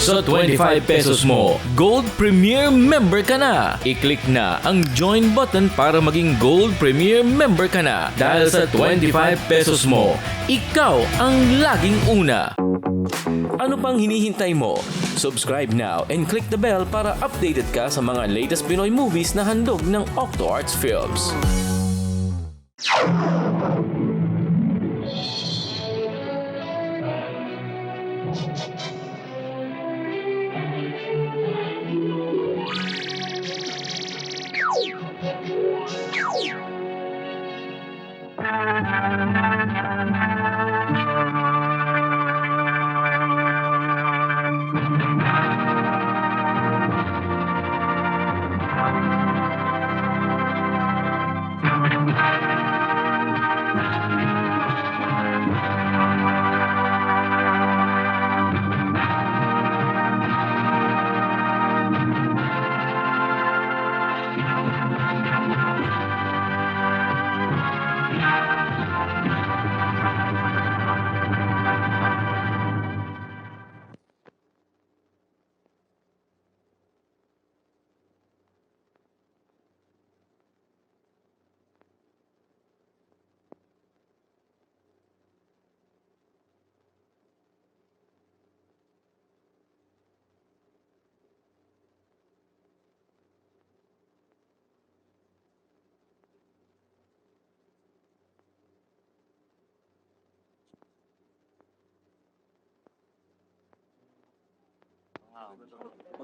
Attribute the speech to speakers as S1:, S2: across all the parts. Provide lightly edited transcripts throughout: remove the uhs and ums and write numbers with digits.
S1: sa 25 pesos mo, Gold Premier Member ka na. I-click na ang Join button para maging Gold Premier Member ka na. Dahil sa 25 pesos mo, ikaw ang laging una. Ano pang hinihintay mo? Subscribe now and click the bell para updated ka sa mga latest Pinoy movies na handog ng Octo Arts Films.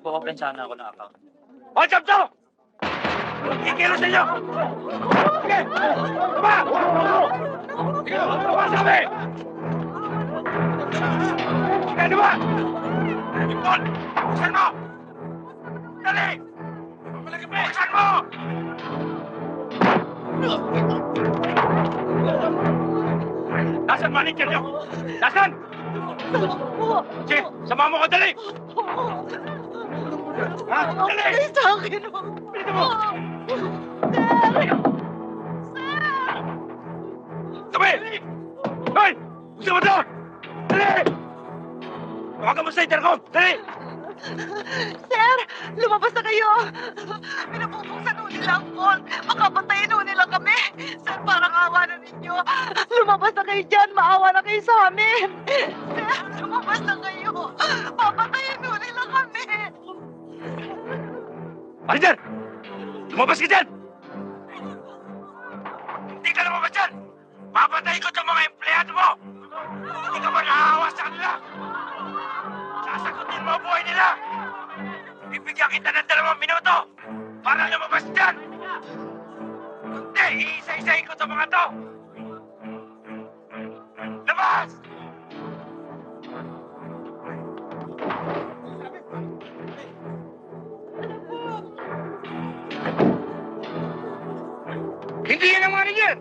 S2: Mag-open sana ako ng account.
S3: Hoy, Chamcho! Kikilo sa inyo! Sige! Tama! Sige! Tama sabi! Sige, diba? Ipon! Buksan mo! Dali! Malaki pa! Buksan mo! Nasaan manager niyo? Nasaan? Sige, sama mo ko, dali! Ha? Dali!
S4: Ay, sa akin,
S3: Dito mo! Tabi! Hoy! Gusto mo to? Dali! Tawagan mo sa intercom! Dali!
S4: Sir, lumabas na kayo. Pinabubuksan ho nila ang vault. Makapatayin ho nila kami. Sir, parang awa na ninyo. Lumabas na kayo dyan. Maawa na kayo sa amin. Sir, lumabas na kayo. Papatayin ho nila kami.
S3: Manager! Lumabas ka dyan! Hindi ka lumabas dyan! Papatay ko itong mga empleyado mo! Hindi ka ba naawa sa kanila? Sasagutin mo ang buhay nila! Bibigyan kita ng 2 minuto para lumabas dyan! Hindi, iisa-isahin ko itong mga to! Labas! Hindi yan ang manager!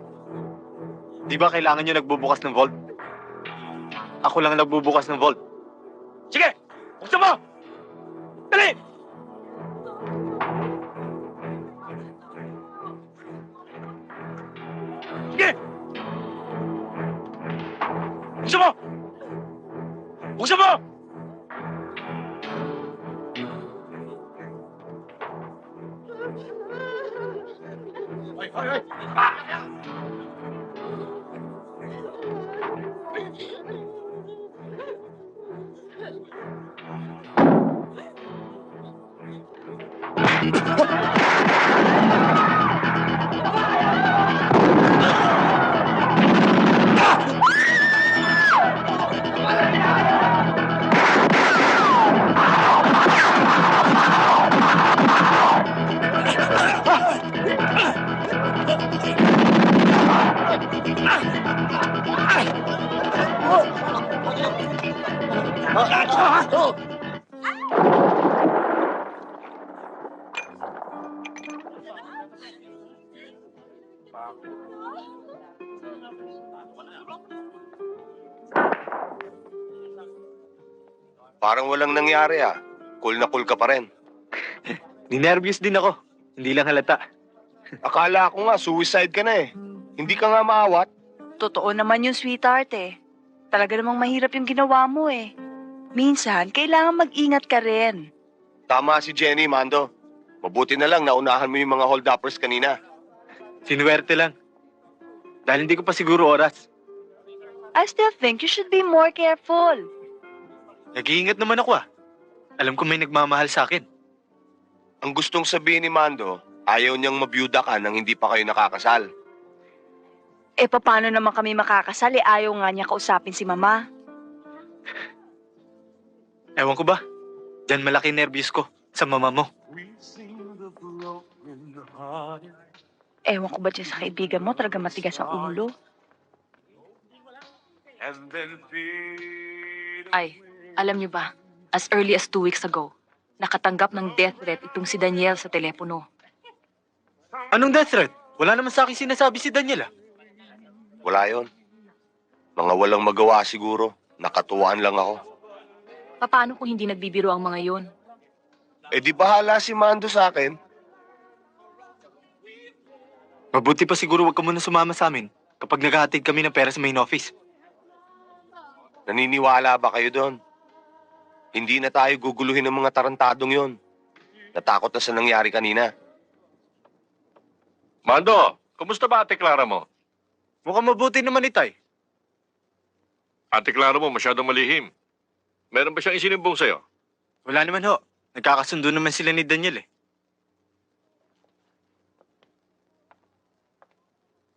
S5: Di ba kailangan nyo nagbubukas ng vault? Ako lang nagbubukas ng vault.
S3: Sige! Buksan mo! Dali! Sige! Buksan mo! Buksan mo! Ay, ay, ay!
S6: Parang walang nangyari ah. Cool na cool ka pa rin.
S5: Ninervyos din ako. Hindi lang halata.
S6: Akala ko nga suicide ka na eh. Hindi ka nga maawat.
S4: Totoo naman yung sweetheart eh. Talaga namang mahirap yung ginawa mo eh. Minsan, kailangan mag-ingat ka rin.
S6: Tama si Jenny, Mando. Mabuti na lang naunahan mo yung mga hold-uppers kanina.
S5: Sinuwerte lang. Dahil hindi ko pa siguro oras.
S4: I still think you should be more careful.
S5: Nag-iingat naman ako ah. Alam ko may nagmamahal sa akin.
S6: Ang gustong sabihin ni Mando, ayaw niyang mabiyuda ka nang hindi pa kayo nakakasal.
S4: Eh, paano naman kami makakasal? Ayaw nga niya kausapin si Mama.
S5: Ewan ko ba? Diyan malaki nervyos ko sa mama mo.
S4: Ewan ko ba dyan sa kaibigan mo? Talaga matigas ang ulo.
S7: Ay, alam niyo ba, as early as 2 weeks ago, nakatanggap ng death threat itong si Daniel sa telepono.
S5: Anong death threat? Wala naman sa akin sinasabi si Daniel ah.
S6: Wala yon. Mga walang magawa siguro. Nakatuwaan lang ako.
S7: Paano kung hindi nagbibiro ang mga yon?
S6: Eh di bahala si Mando sa akin.
S5: Mabuti pa siguro wag ka muna sumama sa amin kapag naghahatid kami ng pera sa main office.
S6: Naniniwala ba kayo doon? Hindi na tayo guguluhin ng mga tarantadong yon. Natakot na sa nangyari kanina.
S8: Mando, kumusta ba Ate Clara mo?
S5: Mukhang mabuti naman itay.
S8: Ate Clara mo masyadong malihim. Meron ba siyang isinimbong sa'yo?
S5: Wala naman ho. Nagkakasundo naman sila ni Daniel eh.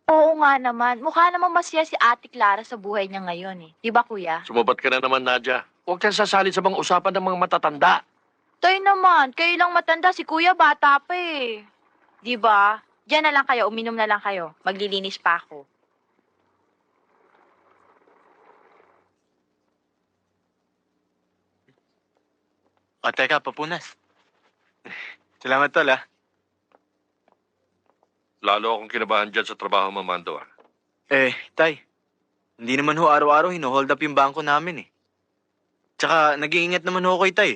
S9: Oo nga naman. Mukha naman masaya si Ate Clara sa buhay niya ngayon eh. Di ba, Kuya?
S8: Sumabat ka na naman, Nadia. Huwag kang sasali sa mga usapan ng mga matatanda.
S9: Toy naman, kayo lang matanda. Si Kuya bata pa eh. Di ba? Diyan na lang kayo, uminom na lang kayo. Maglilinis pa ako.
S5: O teka, papunas. Salamat tol ah.
S8: Lalo akong kinabahan dyan sa trabaho mo, Mando.
S5: Eh, tay. Hindi naman ho araw-araw hino-hold up yung bangko namin eh. Tsaka nag-iingat naman ho kay tay.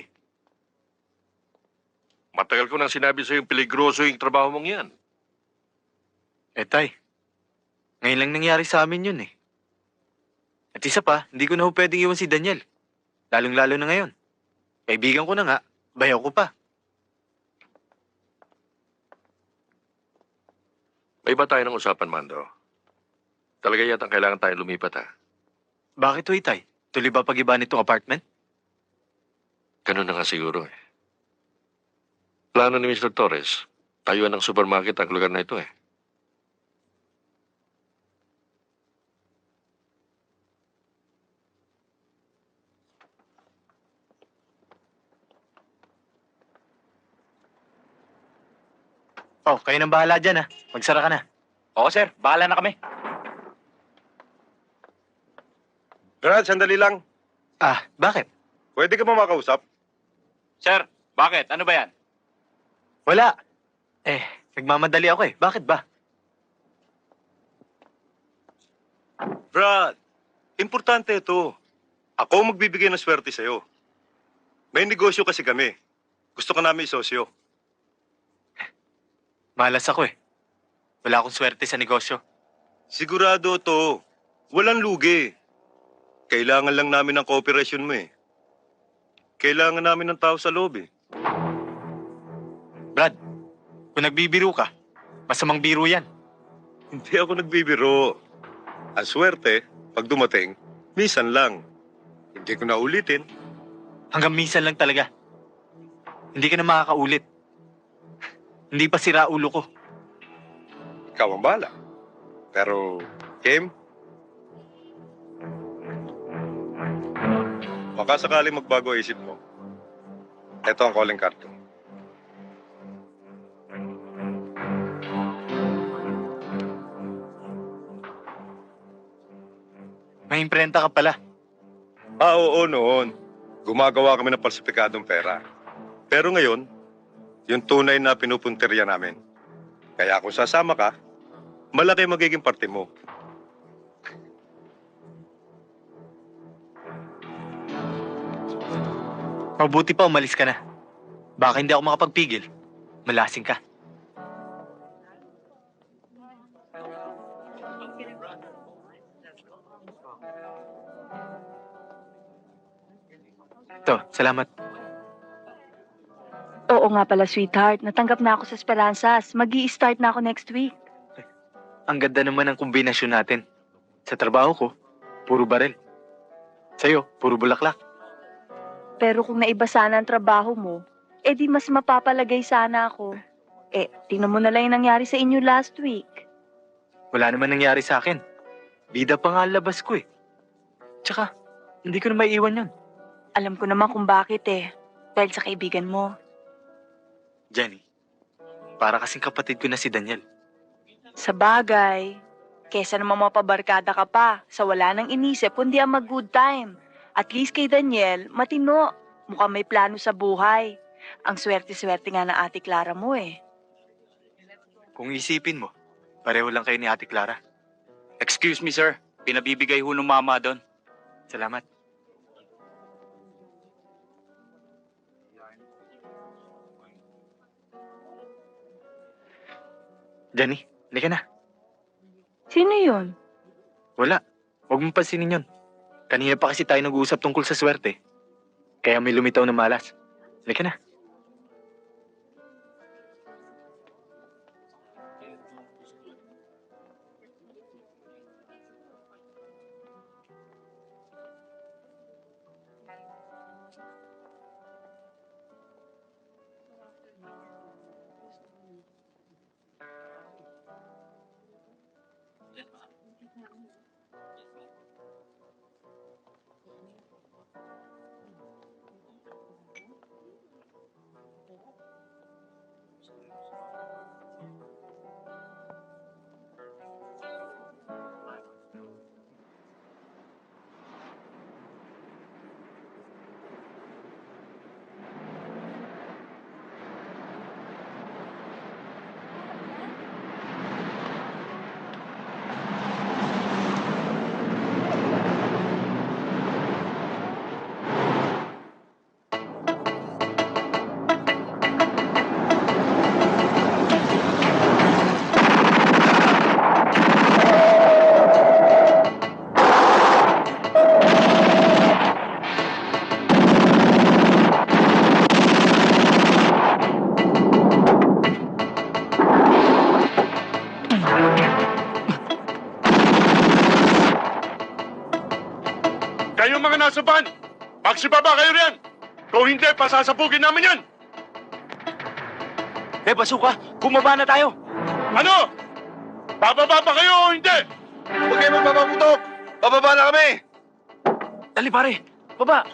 S8: Matagal ko nang sinabi sa'yo yung peligroso yung trabaho mong yan.
S5: Eh tay, ngayon lang nangyari sa amin yun eh. At isa pa, hindi ko na ho pwedeng iwan si Daniel. Lalong-lalo na ngayon. Kaibigan ko na nga, bayaw ko pa.
S8: May iba tayo ng usapan, Mando. Talaga yata kailangan tayo lumipat, ha?
S5: Bakit ho itay? Tuloy ba pag-iba nitong apartment?
S8: Ganun na nga siguro, eh. Plano ni Mr. Torres, tayuan ng supermarket ang lugar na ito, eh.
S5: Oh, kayo nang bahala dyan ah. Magsara ka na.
S2: Oo, sir. Bahala na kami.
S6: Brad, sandali lang.
S5: Ah, bakit?
S6: Pwede ka ba makausap?
S2: Sir, bakit? Ano ba yan?
S5: Wala. Eh, nagmamadali ako eh. Bakit ba?
S6: Brad, importante ito. Ako ang magbibigay ng swerte sa'yo. May negosyo kasi kami. Gusto ka namin isosyo.
S5: Malas ako eh. Wala akong swerte sa negosyo.
S6: Sigurado to. Walang lugi. Kailangan lang namin ng kooperasyon mo eh. Kailangan namin ng tao sa loob eh.
S5: Brad, kung nagbibiro ka, masamang biro yan.
S6: Hindi ako nagbibiro. Ang swerte, pag dumating, minsan lang. Hindi ko na ulitin.
S5: Hanggang minsan lang talaga. Hindi ka na makakaulit. Hindi pa sira ulo ko.
S6: Ikaw ang bala. Pero, Kim? Baka sakaling magbago isip mo. Ito ang calling card ko.
S5: May imprenta ka pala.
S6: Ah, oo, noon. Gumagawa kami ng falsifikadong pera. Pero ngayon, yung tunay na pinupunteriya namin. Kaya kung sasama ka, malaki magiging parte mo.
S5: Mabuti pa umalis ka na. Baka hindi ako makapagpigil. Malasing ka. Salamat.
S7: Oo nga pala, sweetheart. Natanggap na ako sa Esperanzas. Mag-i-start na ako next week.
S5: Ang ganda naman ng kombinasyon natin. Sa trabaho ko, puro barel. Sa'yo, puro bulaklak.
S7: Pero kung naiba sana ang trabaho mo, di mas mapapalagay sana ako. Tingnan mo na lang yung nangyari sa inyo last week.
S5: Wala naman nangyari sa akin. Bida pa nga ang labas ko eh. Tsaka, hindi ko na maiiwan yun.
S7: Alam ko naman kung bakit Dahil sa kaibigan mo.
S5: Jenny, para kasing kapatid ko na si Daniel.
S7: Sa bagay, kesa naman mapabarkada ka pa sa wala nang inisip kundi ang mag-good time. At least kay Daniel, matino. Mukhang may plano sa buhay. Ang swerte-swerte nga ng Ate Clara mo
S5: Kung isipin mo, pareho lang kayo ni Ate Clara.
S2: Excuse me, sir. Pinabibigay ho ng mama doon.
S5: Salamat. Jenny, halika na.
S7: Sino yun?
S5: Wala. Huwag mong pansinin yun. Kanina pa kasi tayo nag-uusap tungkol sa swerte. Kaya may lumitaw na malas. Halika na.
S6: Kayo mga nasa van, magsibaba kayo riyan! Kung hindi, pasasabugin namin yan!
S5: Basuka! Bumaba na tayo!
S6: Ano? Bababa ba kayo o hindi?
S3: Huwag kayo magpapaputok! Bababa na kami!
S5: Dali pare! Baba!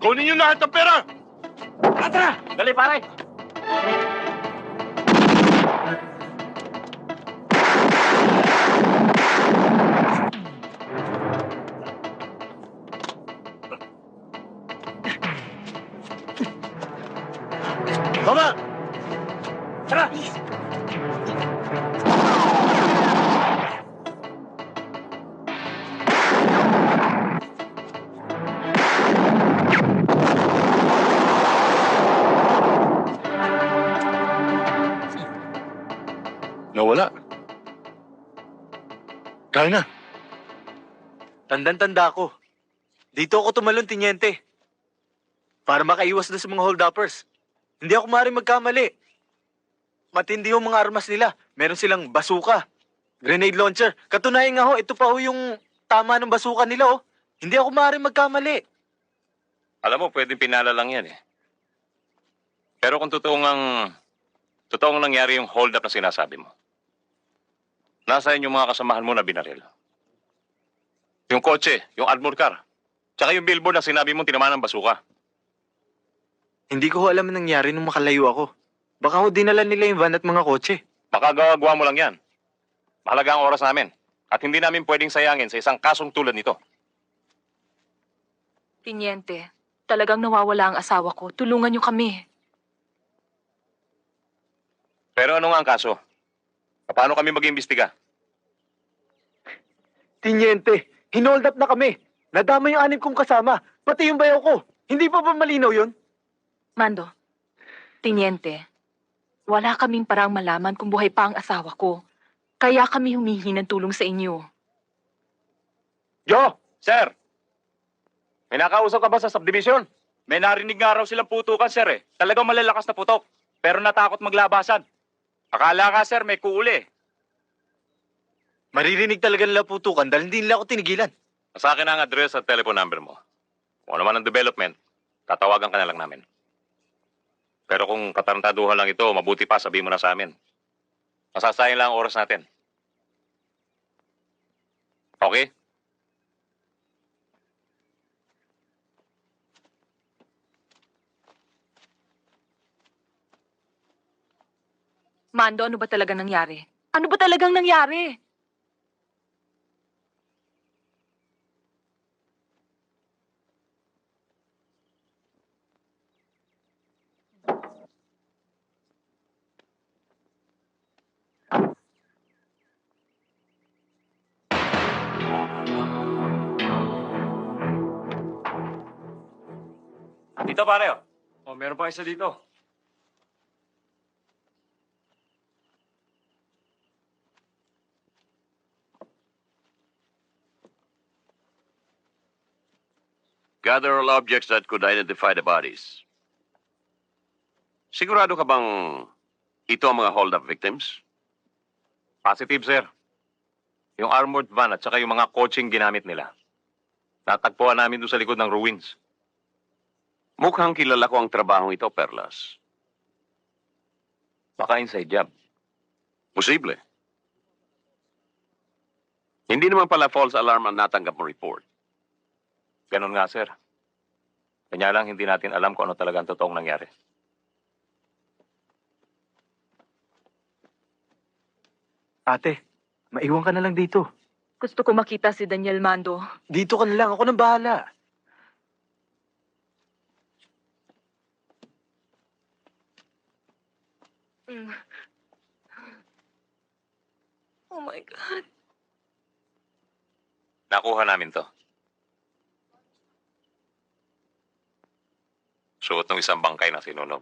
S6: Kunin niyo lahat ng pera!
S5: Tara! Dali pare!
S6: Baba!
S5: Tara!
S6: Nawala. Kaya na.
S5: Tandang-tanda ako. Dito ako tumalon, Tinyente. Para makaiwas na sa mga hold-uppers. Hindi ako maaaring magkamali. Matindi yung mga armas nila. Meron silang basuka, grenade launcher. Katunayan nga ho, ito pa ho yung tama ng basuka nila oh. Hindi ako maaaring magkamali.
S2: Alam mo, pwedeng pinala lang yan Pero kung totoong nangyari yung hold-up na sinasabi mo, nasaan yung mga kasamahan mo na binaril? Yung kotse, yung armored car, tsaka yung billboard na sinabi mong tinamaan ng basuka.
S5: Hindi ko ho alam ang nangyari nung makalayo ako. Baka ho dinala nila yung van at mga kotse.
S2: Baka gawa mo lang yan. Mahalaga ang oras namin. At hindi namin pwedeng sayangin sa isang kasong tulad nito.
S7: Tiniente, talagang nawawala ang asawa ko. Tulungan niyo kami.
S2: Pero ano nga ang kaso? Paano kami mag-iimbestiga?
S5: Tinyente, hinold up na kami. Nadama yung 6 kong kasama. Pati yung bayaw ko. Hindi pa ba malinaw yun?
S7: Mando, Tiniente, wala kaming parang malaman kung buhay pa ang asawa ko. Kaya kami humihingi ng tulong sa inyo.
S2: Jo! Sir! May nakausap ka ba sa subdivision? May narinig nga raw silang putukan, sir eh. Talagang malalakas na putok. Pero natakot maglabasan. Akala ka, sir, may kuuli.
S5: Maririnig talaga nila putukan dahil hindi nila ako tinigilan.
S2: Sa akin ang address at telephone number mo. Kung ano man ang development, tatawagan ka na lang namin. Pero kung katarantaduhan lang ito, mabuti pa sabihin mo na sa amin. Masasayang lang ang oras natin. Okay?
S7: Mando, ano ba talaga nangyari? Ano ba talagang nangyari?
S2: Dito, pare. Oh, meron pa isa dito.
S8: Gather all objects that could identify the bodies. Sigurado ka bang ito ang mga hold-up victims?
S2: Positive, sir. Yung armored van at saka yung mga coaching ginamit nila. Natagpuan namin doon sa likod ng ruins.
S8: Mukhang kilala ko ang trabahong ito, Perlas.
S2: Baka inside job.
S8: Posible. Hindi naman pala false alarm ang natanggap mo report.
S2: Ganun nga, sir. Kanya lang hindi natin alam kung ano talaga ang totoong nangyari.
S5: Ate, maiwan ka na lang dito.
S7: Gusto ko makita si Daniel, Mando.
S5: Dito ka na lang. Ako nang bahala.
S7: Oh my God.
S2: Nakuha namin to. Suot ng isang bangkay na sinunog.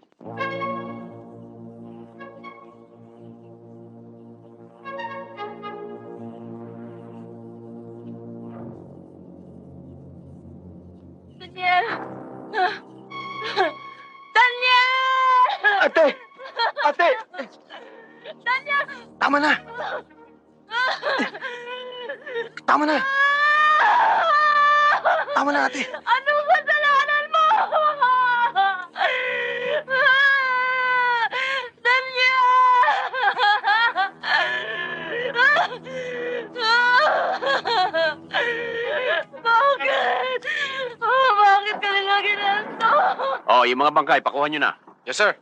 S7: Daniel! Daniel!
S5: Ate! Ate!
S7: Daniel!
S5: Tama na! Tama na! Tama na, ate!
S7: Ano ba kasalanan mo? Daniel! Bakit? Bakit ka nila ginanto?
S8: Oh, yung mga bangkay, pakuha nyo na.
S5: Yes, sir.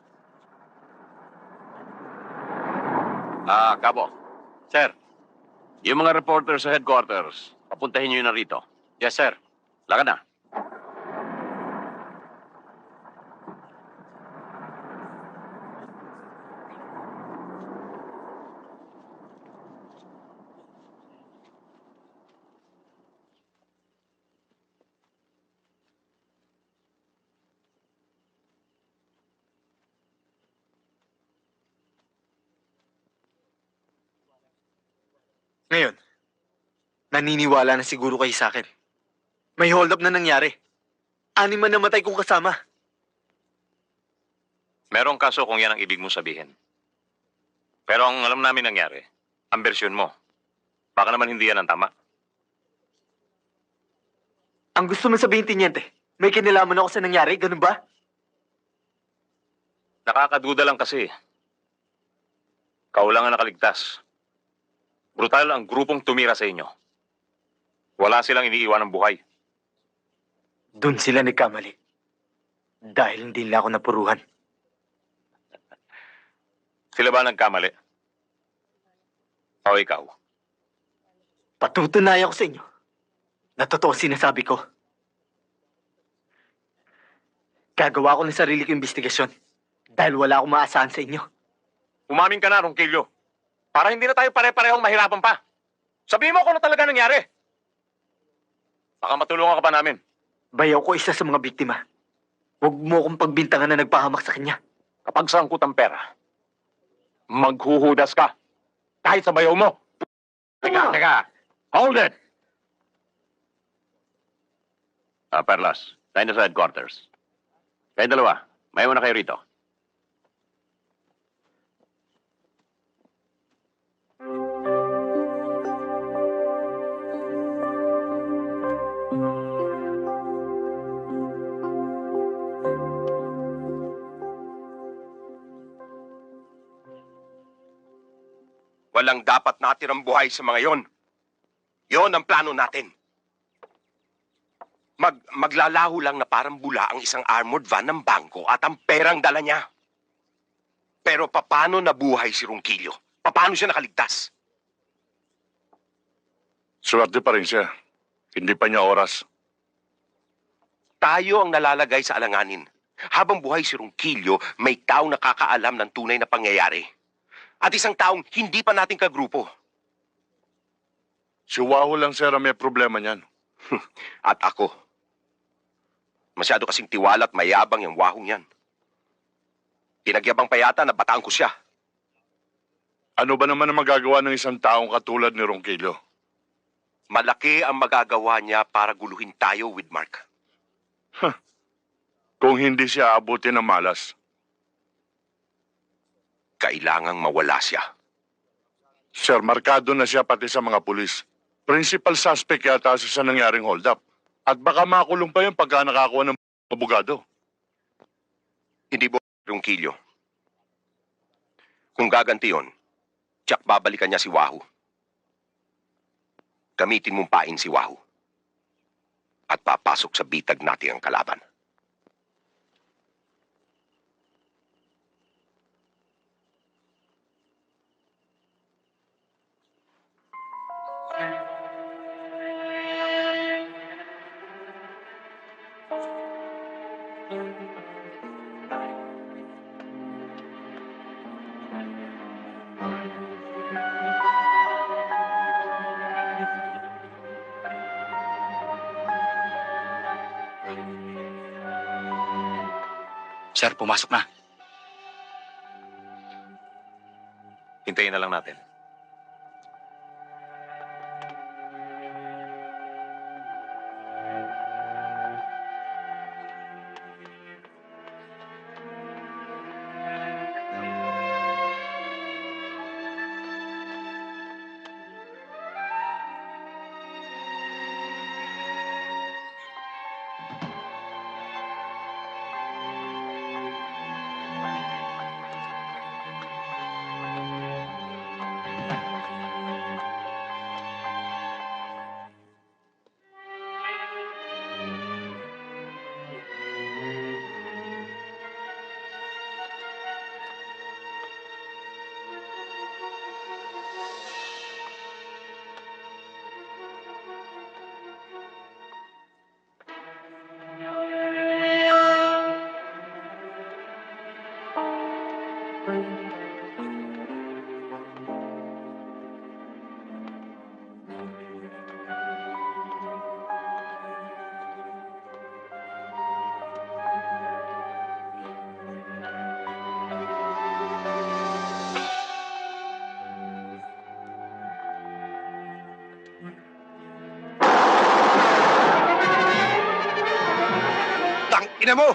S8: Kabo.
S2: Sir,
S8: Yung mga reporters sa headquarters, papuntahin nyo na rito.
S2: yes, sir.
S8: Lakad na.
S5: Ngayon, naniniwala na siguro kayo sa akin. May hold up na nangyari. 6 man namatay kong kasama.
S2: Merong kaso kung yan ang ibig mo sabihin. Pero ang alam namin nangyari, ang bersyon mo. Baka naman hindi yan ang tama.
S5: Ang gusto mo sabihin, Tiniente, may kinalaman ako sa nangyari, ganun ba?
S2: Nakakaduda lang kasi. Kau lang ang nakaligtas. Brutal ang grupong tumira sa inyo. Wala silang iniiwan ng buhay.
S5: Doon sila nagkamali. Dahil hindi nila ako napuruhan.
S2: Sila ba nagkamali? O ikaw?
S5: Patutunayan ko sa inyo na totoo sinasabi ko. Gagawa ko ng sarili ko investigasyon dahil wala akong maasahan sa inyo.
S2: Umamin ka na, Ronquillo. Para hindi na tayo pare-parehong mahirapan pa. Sabihin mo kung ano talaga nangyari. Baka matulungan ka pa namin.
S5: Bayaw ko isa sa mga biktima. Huwag mo akong pagbintangan na nagpahamak sa kanya.
S2: Kapag sangkot ang pera, maghuhudas ka. Kahit sa bayaw mo. Teka. Hold it! Perlas, tayo na sa headquarters. Kayo dalawa, may una kayo rito.
S3: Walang dapat natirang buhay sa mga yon. Yon ang plano natin. Maglalaho lang na parang bula ang isang armored van ng bangko at ang perang dala niya. Pero paano nabuhay si Ronquillo? Paano siya nakaligtas?
S8: Swerte pa rin siya. Hindi pa niya oras.
S3: Tayo ang nalalagay sa alanganin. Habang buhay si Ronquillo, may taong nakakaalam ng tunay na pangyayari. At isang taong hindi pa nating kagrupo.
S8: Si Wahoo lang, sir, ang may problema niyan.
S3: At ako. Masyado kasing tiwala at mayabang yung Wahong yan. Pinagyabang pa yata na bataan ko siya.
S8: Ano ba naman ang magagawa ng isang taong katulad ni Ronquillo?
S3: Malaki ang magagawa niya para guluhin tayo with Mark.
S8: Kung hindi siya abutin ng malas.
S3: Kailangang mawala siya.
S8: Sir, markado na siya pati sa mga pulis. Principal suspect yata siya sa nangyaring hold-up. At baka makulong pa yun pagka nakakuha ng abogado.
S3: Hindi ba Ronquillo? Kung gaganti yun, tsak babalikan niya si Wahoo. Gamitin mong pain si Wahoo. At papasok sa bitag natin ang kalaban.
S5: Sir, pumasok na.
S2: Hintayin na lang natin.
S6: Ina mo!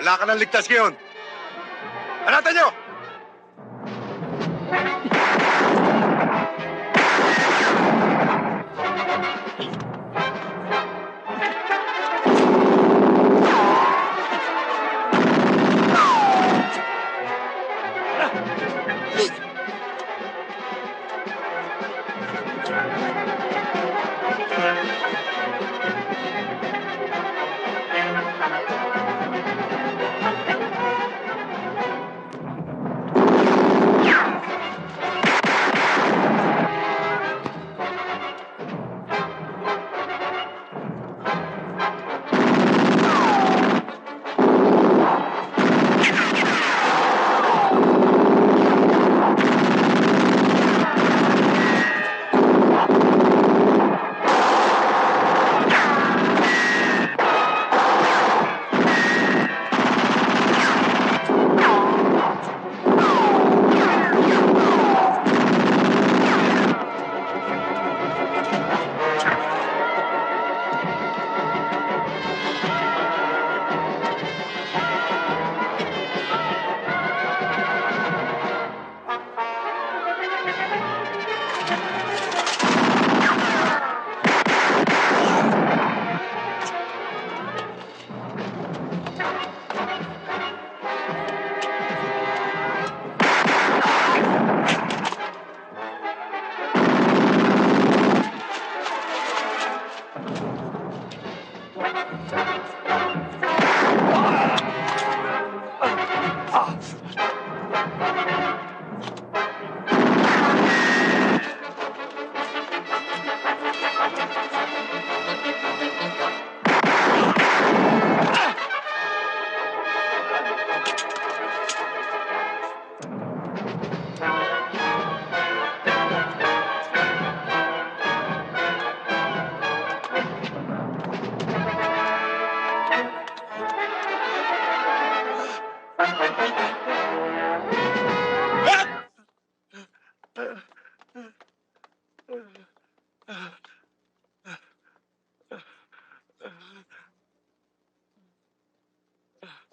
S6: Wala ka nang ligtas ngayon. Hanatan nyo!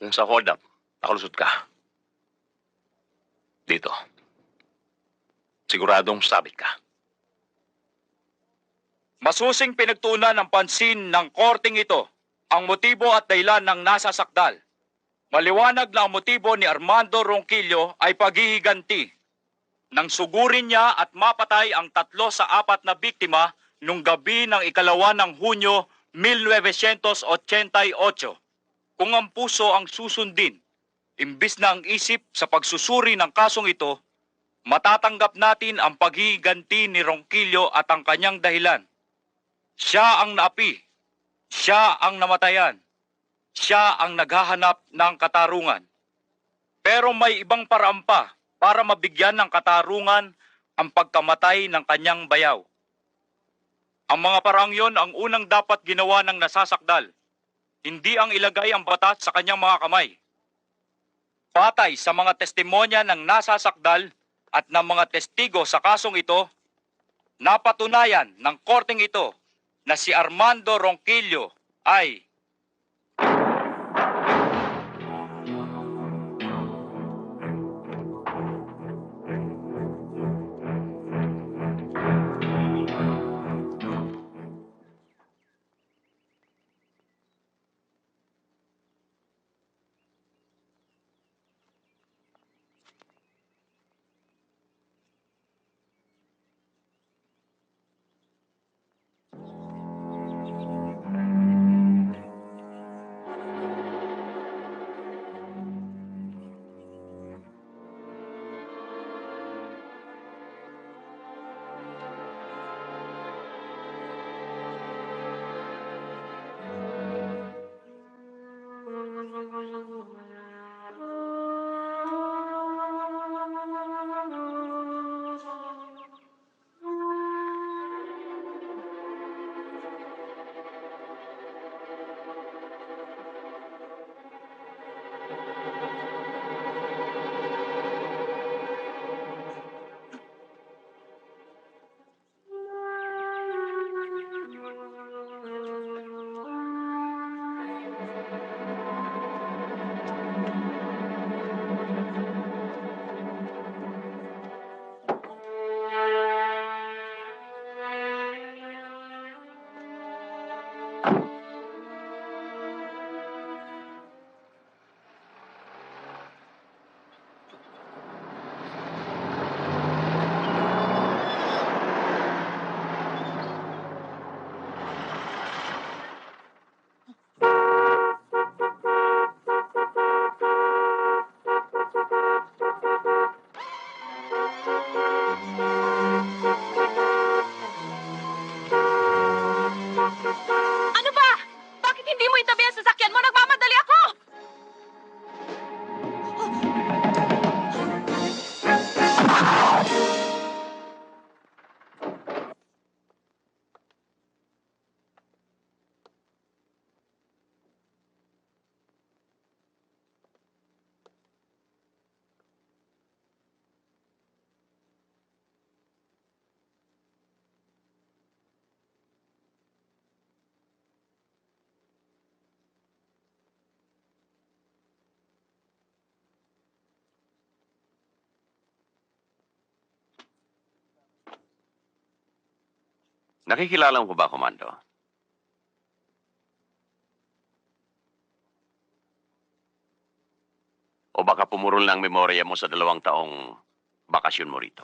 S2: Kung sa hold up, nakalusot ka. Dito. Siguradong sabit ka.
S10: Masusing pinagtuunan ng pansin ng korting ito ang motibo at dahilan ng nasasakdal. Maliwanag na ang motibo ni Armando Ronquillo ay paghihiganti nang sugurin niya at mapatay ang 3 sa 4 na biktima nung gabi ng 2 ng Hunyo 1988. Kung ang puso ang susundin, imbis na ang isip sa pagsusuri ng kasong ito, matatanggap natin ang paghihiganti ni Ronquillo at ang kanyang dahilan. Siya ang naapi, siya ang namatayan, siya ang naghahanap ng katarungan. Pero may ibang paraan pa para mabigyan ng katarungan ang pagkamatay ng kanyang bayaw. Ang mga paraang yon ang unang dapat ginawa ng nasasakdal, hindi ang ilagay ang batas sa kanyang mga kamay. Patay sa mga testimonya ng nasasakdal at ng mga testigo sa kasong ito, napatunayan ng korteng ito na si Armando Ronquillo ay
S9: Ano ba?
S2: Nakikilala mo ba, Komando? O baka pumurol na ang memorya mo sa 2 taong bakasyon mo rito?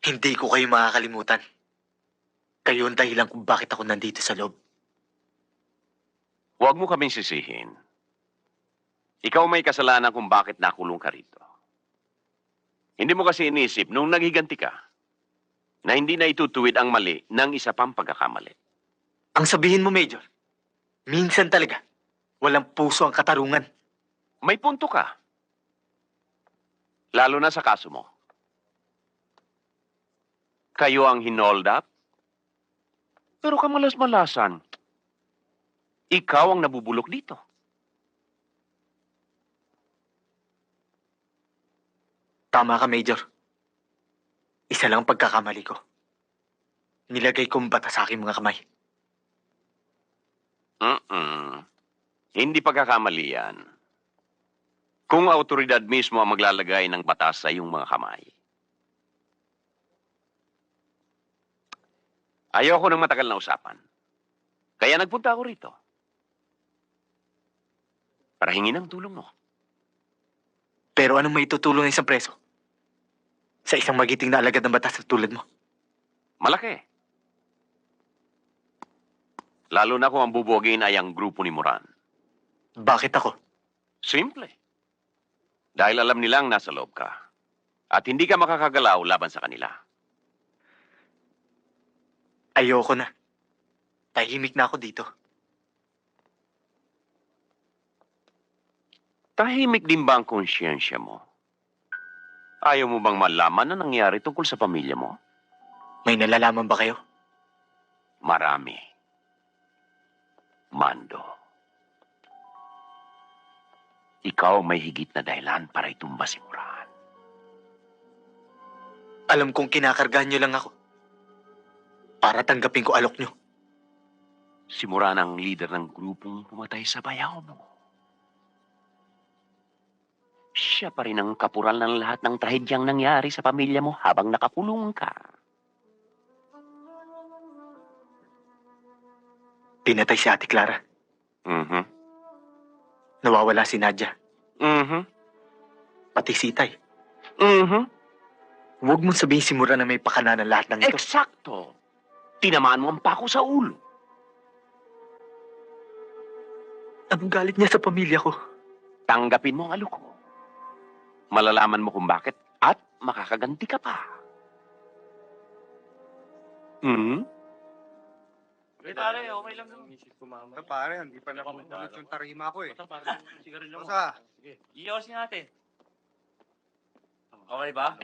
S5: Hindi ko kayo makakalimutan. Kayo ang dahilan kung bakit ako nandito sa loob.
S2: Huwag mo kaming sisihin. Ikaw may kasalanan kung bakit nakulong ka rito. Hindi mo kasi inisip nung naghiganti ka na hindi na itutuwid ang mali ng isa pang pagkakamali.
S5: Ang sabihin mo, Major, minsan talaga, walang puso ang katarungan.
S2: May punto ka. Lalo na sa kaso mo. Kayo ang hinold up, pero kamalas-malasan. Ikaw ang nabubulok dito.
S5: Tama ka, Major. Isa lang ang pagkakamali ko. Nilagay kong bata sa aking mga kamay.
S2: Hindi pagkakamali yan. Kung autoridad mismo ang maglalagay ng batas sa iyong mga kamay. Ayoko ng matagal na usapan. Kaya nagpunta ako rito. Para hingin ang tulong mo.
S5: Pero anong maitutulong ng isang preso? Sa isang magiting na alagad ng batas na tulad mo?
S2: Malaki. Lalo na kung ang bubogin ay ang grupo ni Moran.
S5: Bakit ako?
S2: Simple. Dahil alam nilang nasa loob ka. At hindi ka makakagalaw laban sa kanila.
S5: Ayoko na. Tahimik na ako dito.
S2: Tahimik din ba ang konsyensya mo? Ayaw mo bang malaman na nangyari tungkol sa pamilya mo?
S5: May nalalaman ba kayo?
S2: Marami. Mando. Ikaw may higit na dahilan para itumba si Moran.
S5: Alam kong kinakargahan niyo lang ako. Para tanggapin ko alok niyo.
S2: Si Moran ang leader ng grupong pumatay sa bayaw mo. Siya pa rin ang kapural ng lahat ng trahedyang nangyari sa pamilya mo habang nakakulong ka.
S5: Pinatay si Ate Clara. Nawawala si Nadia. Pati si Itay. Huwag mong sabihin si Mura na may pakana ng lahat ng ito.
S2: Eksakto. Tinamaan mo ang pako sa ulo.
S5: Anong galit niya sa pamilya ko?
S2: Tanggapin mo ang alok ko. Malalaman mo kung bakit at makakaganti ka pa.
S10: Pare, okay lang naman.
S6: Pare, hindi pa nakukulit yung tarima ko eh.
S10: Sigarilyo mo.
S6: Basta.
S10: Sige. Iiwas natin. Okay ba?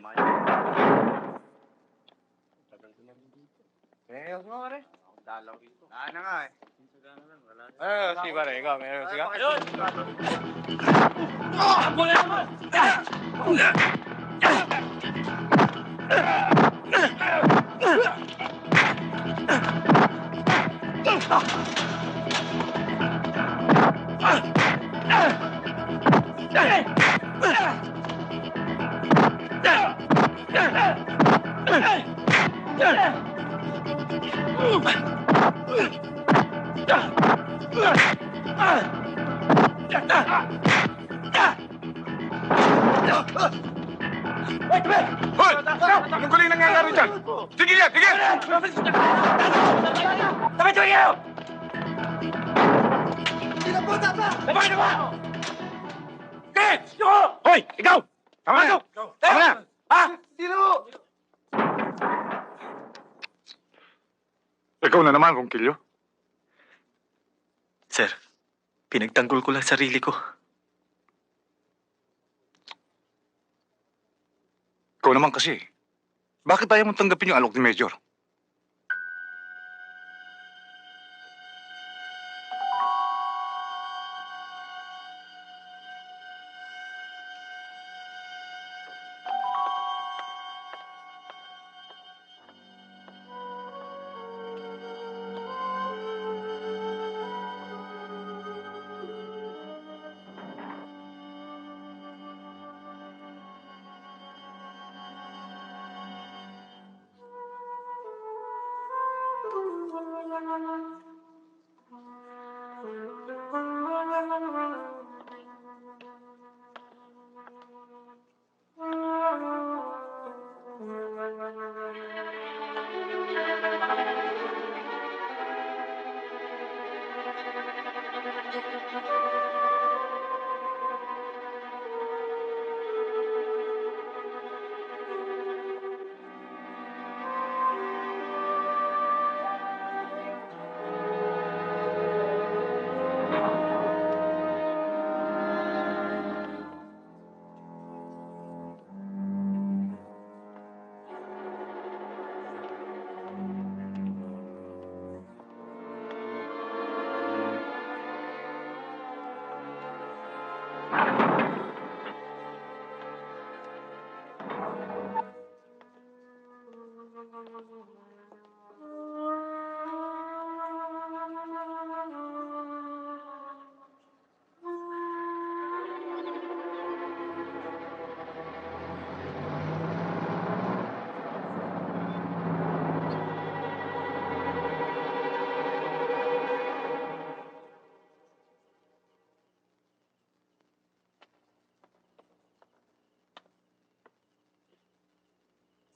S6: Ayos mo, pare.
S10: Dalaw rito.
S6: Na nga eh.
S10: Si pare, ikaw, meron siga? Ayun!
S3: Hoy! Anong guling nangyayari dyan? Sige yan! Sige!
S10: Sabay tuloy kayo! Sabay na ba? Okay! Yoko!
S3: Hoy! Ikaw! Tama na! Tama na!
S10: Ha?
S8: Ikaw na naman, Ronquillo.
S5: Sir, pinagtanggol ko lang sarili ko.
S8: Ikaw naman kasi. Bakit ayaw mong tanggapin yung alok ni Major?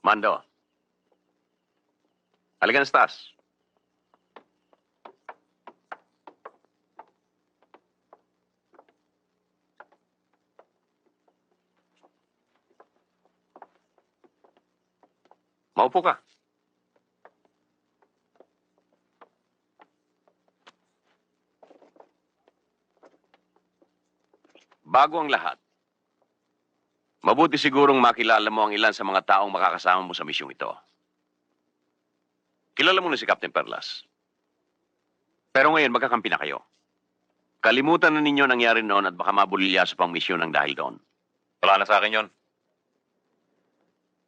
S2: Mando. Halika na sa taas. Maupo ka. Bago ang lahat, mabuti sigurong makilala mo ang ilan sa mga taong makakasama mo sa misyong ito. Kilala mo na si Captain Perlas. Pero ngayon, magkakampi na kayo. Kalimutan na ninyo nangyari noon at baka mabulilyaso pang misyon ng dahil doon. Wala na sa akin yon.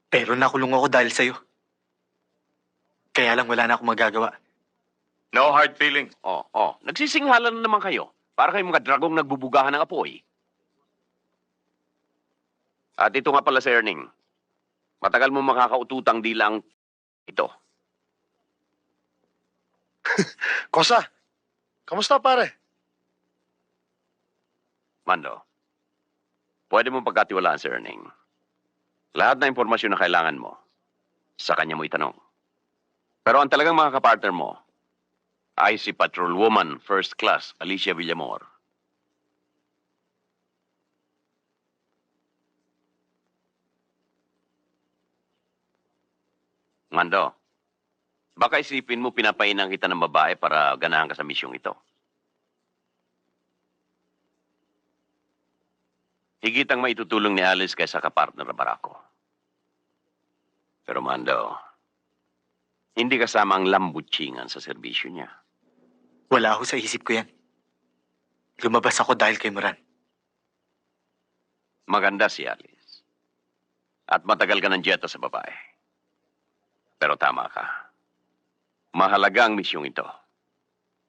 S5: Pero nakulong ako dahil sa'yo. Kaya lang wala na akong magagawa.
S2: No hard feeling. Nagsisinghalan na naman kayo. Para kayong mga dragong nagbubugahan ng apoy. At ito nga pala, Sir Erning. Matagal mo makakaututang di lang ito.
S8: Kosa, kamusta pare?
S2: Mando, pwede mo pagkatiwalaan, Sir Erning. Lahat na impormasyon na kailangan mo, sa kanya mo itanong. Pero ang talagang mga kapartner mo ay si Patrolwoman First Class Alicia Villamor. Mando, baka isipin mo pinapainang kita ng babae para ganahan ka sa misyong ito. Higit ang maitutulong ni Alice kaysa kapartner na Barako. Pero Mando, hindi kasama ang lambutsingan sa serbisyo niya.
S5: Wala ako sa isip ko yan. Lumabas ako dahil kay Moran.
S2: Maganda si Alice. At matagal ka ng dieta sa babae. Pero tama ka. Mahalaga ang misyong ito.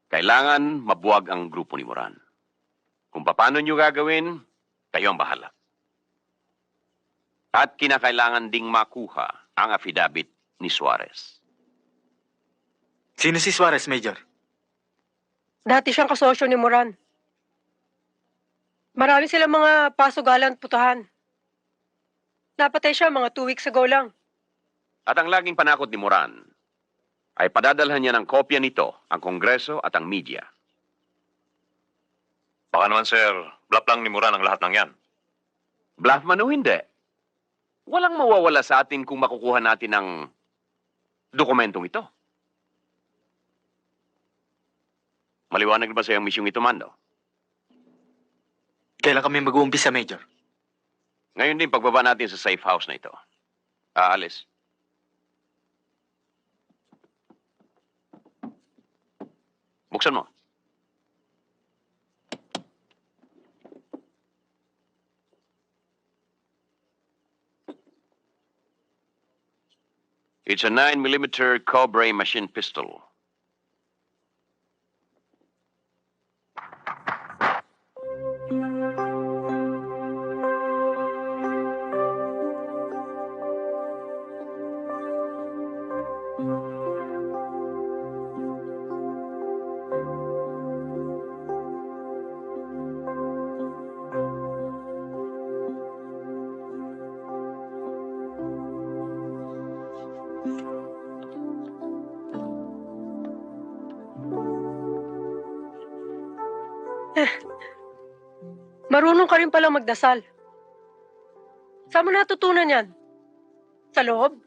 S2: Kailangan mabuwag ang grupo ni Moran. Kung paano nyo gagawin, kayo ang bahala. At kinakailangan ding makuha ang affidavit ni Suarez.
S5: Sino si Suarez, Major?
S11: Dati siyang kasosyo ni Moran. Marami silang mga pasugalan at putahan. Napatay siya mga 2 weeks ago lang.
S2: At ang laging panakot ni Moran ay padadalhan niya ng kopya nito ang Kongreso at ang media.
S6: Baka naman, sir, bluff lang ni Moran ang lahat ng yan.
S2: Bluff man o hindi, walang mawawala sa atin kung makukuha natin ang dokumentong ito. Maliwanag ba sa iyong misyong ito, Mando?
S5: Kailan kami mag-uumpisa, Major?
S2: Ngayon din pagbaba natin sa safe house na ito. Alice. Buksan mo. It's a 9mm Cobra machine pistol.
S11: Marunong ka rin pala magdasal. Saan mo natutunan yan? Sa loob?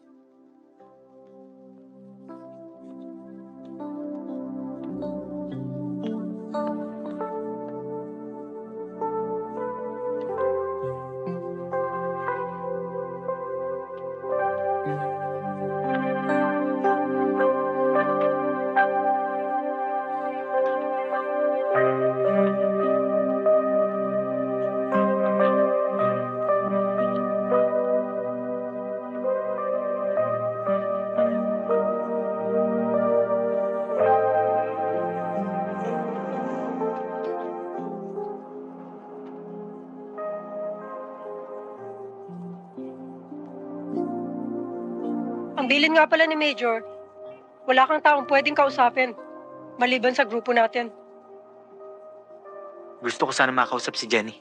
S11: Ang bilin nga pala ni Major, wala kang taong pwedeng kausapin, maliban sa grupo natin.
S5: Gusto ko sana makausap si Jenny.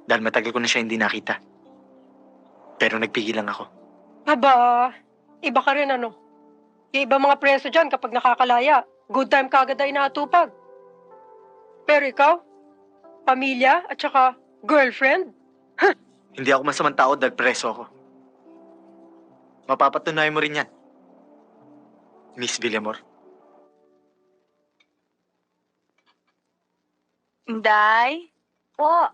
S5: Dahil matagal ko na siya hindi nakita. Pero nagpigil lang ako.
S11: Aba, iba ka rin ano. Yung iba mga preso dyan kapag nakakalaya, good time kagad ay natupag. Pero ikaw, pamilya at saka girlfriend?
S5: Hindi ako masamang tao dahil preso ako. Mapapatunayan mo rin yan, Miss Villamor.
S7: Inday?
S9: Po,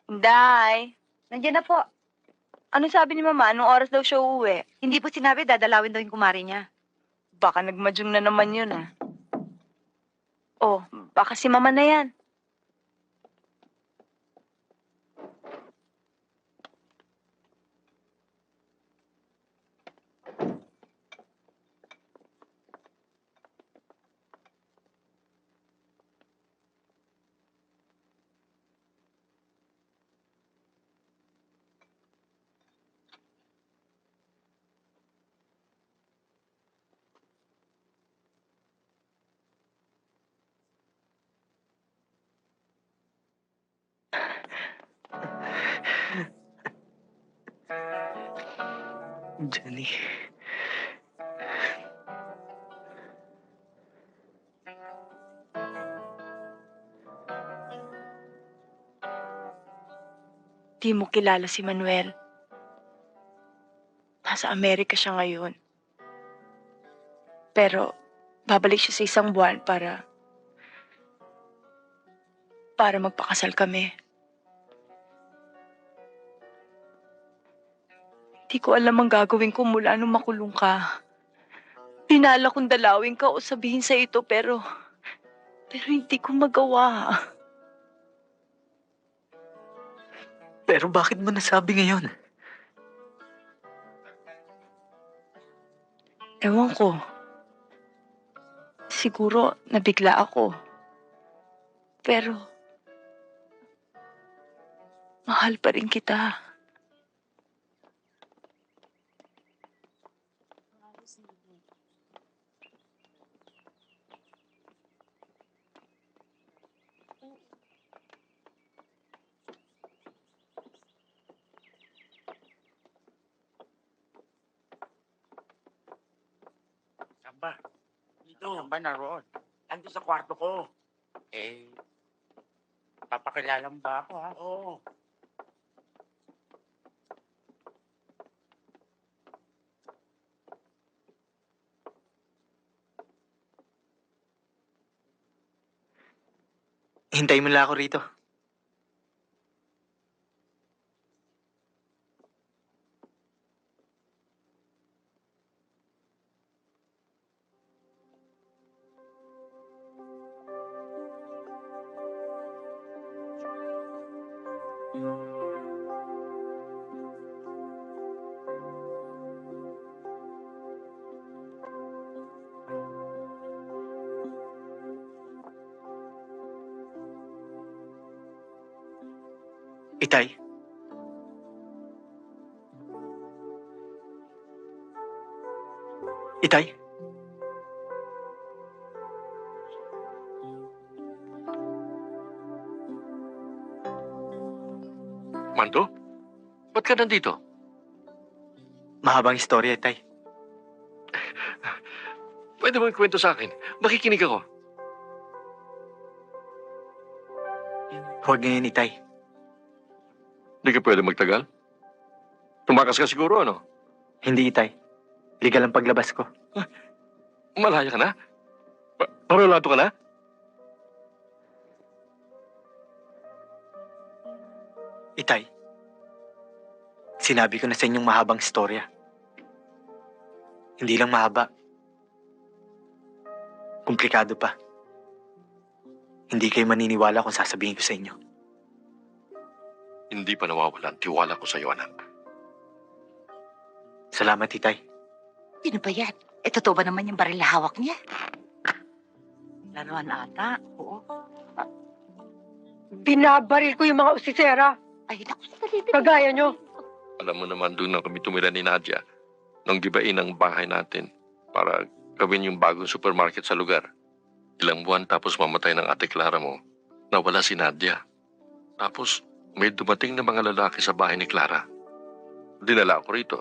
S7: Inday?
S9: nandiyan na po.
S7: Ano sabi ni Mama? Anong oras daw siya uuwi?
S9: Hindi po sinabi, dadalawin daw yung kumari niya.
S7: Baka nagmadyong na naman yun ah. Oh, baka si Mama na yan.
S5: Jenny.
S7: Di mo kilala si Manuel. Nasa Amerika siya ngayon. Pero, babalik siya sa isang buwan para magpakasal kami. Di ko alam ang gagawin ko mula nung makulong ka. Pinala kong dalawin ka o sabihin sa ito pero hindi ko magawa.
S5: Pero bakit mo nasabi ngayon?
S7: Ewan ko. Siguro nabigla ako. Pero, mahal pa rin kita.
S10: Samba, dito. Samba naroon. Ando sa kwarto ko. Papakilala mo ba ako, ha? Oo.
S5: Hintayin mo lang ako rito. Itay. Itay.
S3: Mando? Ba't ka nandito?
S5: Mahabang istorya, Itay.
S3: Pwede mo ikwento sa akin. Makikinig ako.
S5: Huwag ngayon, Itay.
S6: Hindi ka pwede magtagal? Tumakas ka siguro, ano?
S5: Hindi, Itay. Legal ang paglabas ko.
S6: Malaya ka na? Parolato ka na?
S5: Itay, sinabi ko na sa inyong mahabang istorya. Hindi lang mahaba. Komplikado pa. Hindi kayo maniniwala kung sasabihin ko sa inyo.
S6: Hindi pa nawawala ang tiwala ko sa iyo, anak.
S5: Salamat, Itay.
S4: Sino ba yan? Totoo ba naman yung baril na hawak niya? Laruan ata. Oo.
S11: Binabaril ko yung mga usisera.
S4: Ay, naku, dali.
S11: Kagaya nyo.
S6: Alam mo naman doon na kami tumira ni Nadia nung gibain ang bahay natin para gawin yung bagong supermarket sa lugar. Ilang buwan tapos mamatay ng ate Clara mo, nawala si Nadia. Tapos may dumating na mga lalaki sa bahay ni Clara. Dinala ako rito.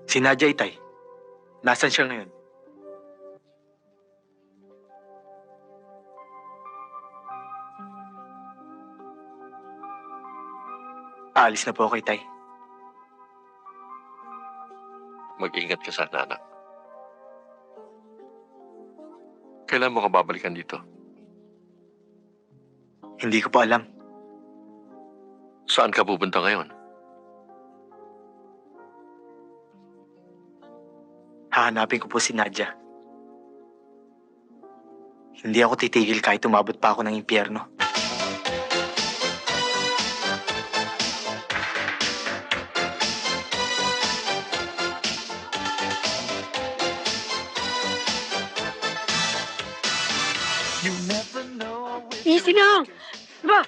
S5: Si Nadia, Itay. Nasaan siya ngayon? Aalis na po ako, Itay.
S6: Mag-ingat ka sana, anak. Kailan mo ka babalikan dito?
S5: Hindi ko pa alam.
S6: Saan ka pupunta ngayon?
S5: Hahanapin ko po si Nadia. Hindi ako titigil kahit umabot pa ako ng impyerno.
S11: Easy lang. Diba?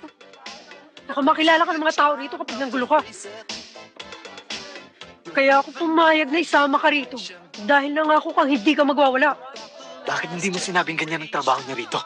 S11: Baka makilala ka ng mga tao rito kapag nanggulo ka. Kaya ako pumayag na isama ka rito. Dahil nangako kang hindi ka magwawala.
S5: Bakit hindi mo sinabing ganyan ang trabaho niya rito?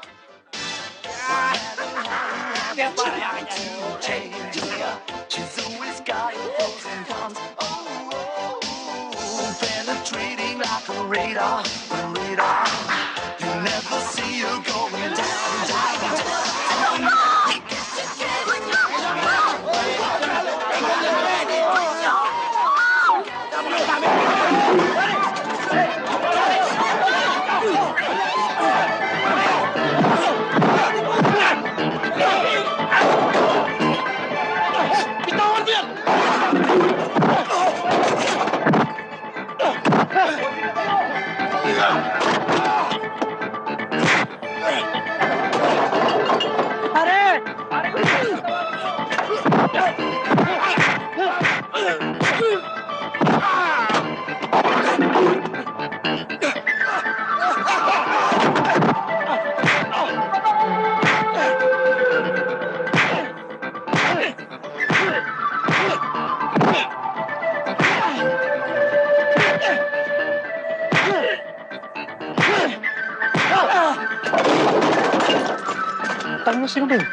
S5: Tanong mo sino ba yun?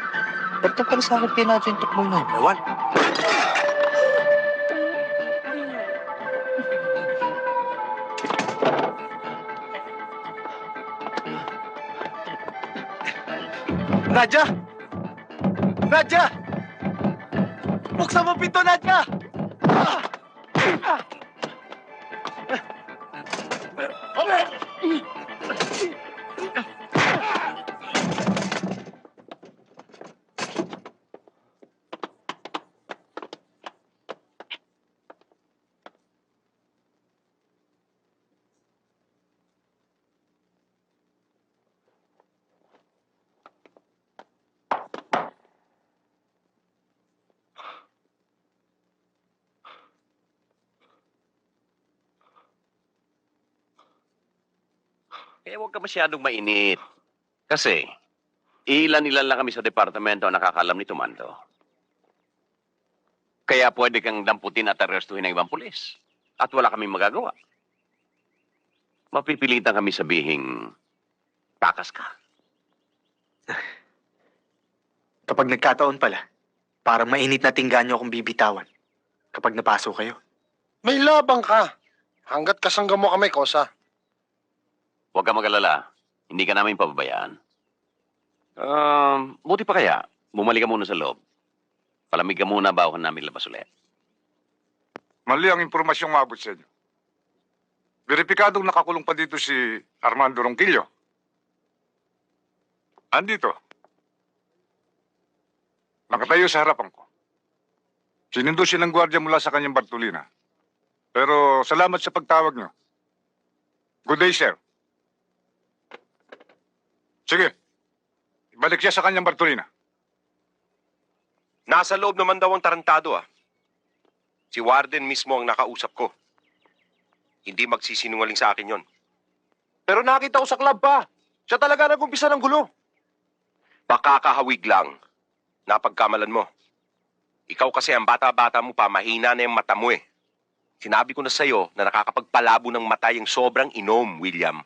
S5: Ba't ka pala sa akin pinadyo yung tukmol na yun? Ewan. Nadia! Nadia! Buksan mo pinto, Nadia!
S3: Kaya huwag ka masyadong mainit. Kasi, ilan-ilan lang kami sa departamento ang nakakalam ni Tumando. Kaya pwede kang damputin at arestuhin ng ibang pulis. At wala kaming magagawa. Mapipilitan kami sabihing, takas ka.
S5: Kapag nagkataon pala, parang mainit na tinggan niyo akong bibitawan kapag napasok kayo.
S12: May labang ka. Hanggat kasangga mo kami, Kosa.
S3: Huwag ka mag-alala. Hindi ka namin pababayaan. Buti pa kaya, bumalik ka muna sa loob. Palamig ka muna bago ka namin labas ulit.
S13: Mali ang impormasyong maabot sa inyo. Veripikadong nakakulong pa dito si Armando Ronquillo. Andito. Nakatayo sa harapan ko. Sinundo siya ng gwardiya mula sa kanyang Bartolina. Pero salamat sa pagtawag niyo. Good day, sir. Sige. Ibalik siya sa kanyang Bartolina.
S3: Nasa loob naman daw ang tarantado Si Warden mismo ang nakausap ko. Hindi magsisinungaling sa akin yon. Pero nakita ko sa club pa. Siya talaga nag-umpisa ng gulo. Pakakahawig lang. Napagkamalan mo. Ikaw kasi ang bata-bata mo pa, mahina na yung mata mo Sinabi ko na sa'yo na nakakapagpalabo ng mata yung sobrang inom, William.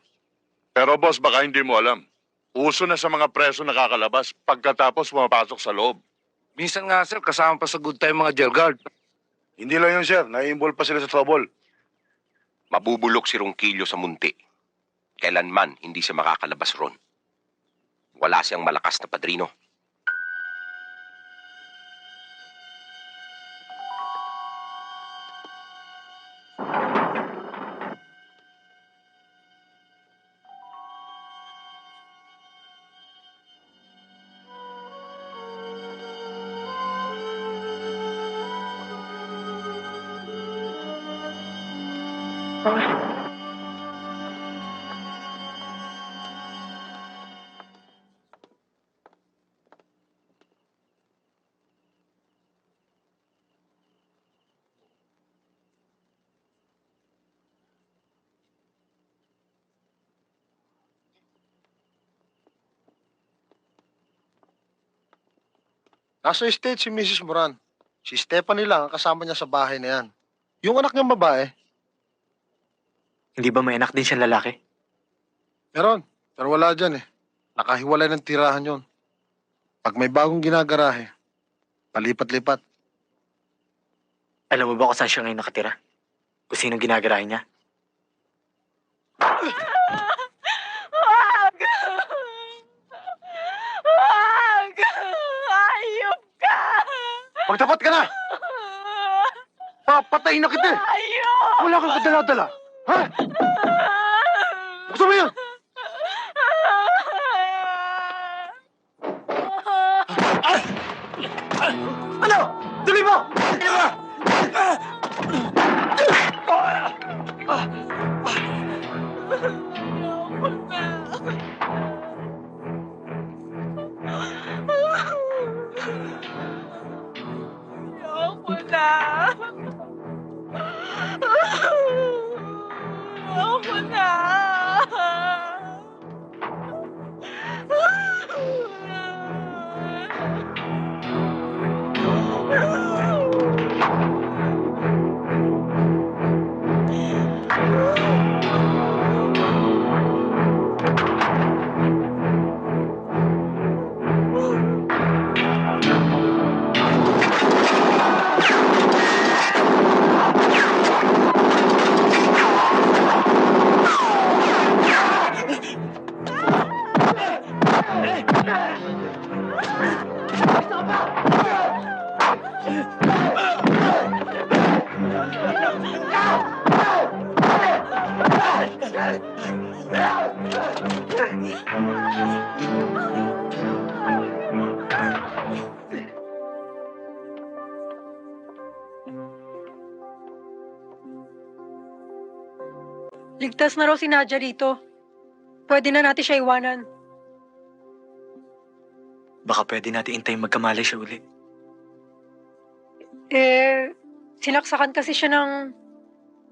S8: Pero boss, baka hindi mo alam. Uso na sa mga preso nakakalabas pagkatapos pumapasok sa loob.
S13: Minsan nga, sir, kasama pa sa good time mga jail guard.
S12: Hindi lang yun, sir. Nai-involve pa sila sa trouble.
S3: Mabubulok si Ronquillo sa munti. Kailanman hindi siya makakalabas ron. Wala siyang malakas na padrino.
S12: Nasa estate si Mrs. Moran. Si Stephanie lang ang kasama niya sa bahay na yan. Yung anak niyang babae,
S5: Hindi ba may anak din siyang lalaki?
S12: meron. Pero wala dyan Nakahiwalay ng tirahan yon. Pag may bagong ginagarahe, palipat-lipat.
S5: Alam mo ba kung saan siya ngayon nakatira? Kung sinong ginagarahe niya?
S4: Wag! Wag! Ayop ka!
S12: Magtapat ka na! Papatayin na kita
S4: Ayop!
S12: Wala kang kadala-dala. Ha? Gusto mo yun? Ano? Tuloy mo!
S4: Ayoko na. Ayoko na.
S11: Ligtas na raw si Nadia rito. Pwede na natin siya iwanan.
S5: Baka pwede natin intayin magkamalay siya uli.
S11: Sinaksakan kasi siya ng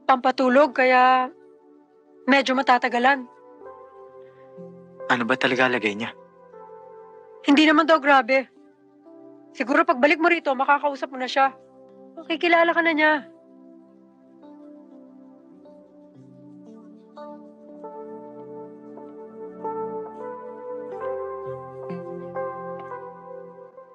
S11: pampatulog, kaya medyo matatagalan.
S5: Ano ba talaga lagay niya?
S11: Hindi naman daw grabe. Siguro pagbalik mo rito, makakausap mo na siya. Makikilala ka na niya.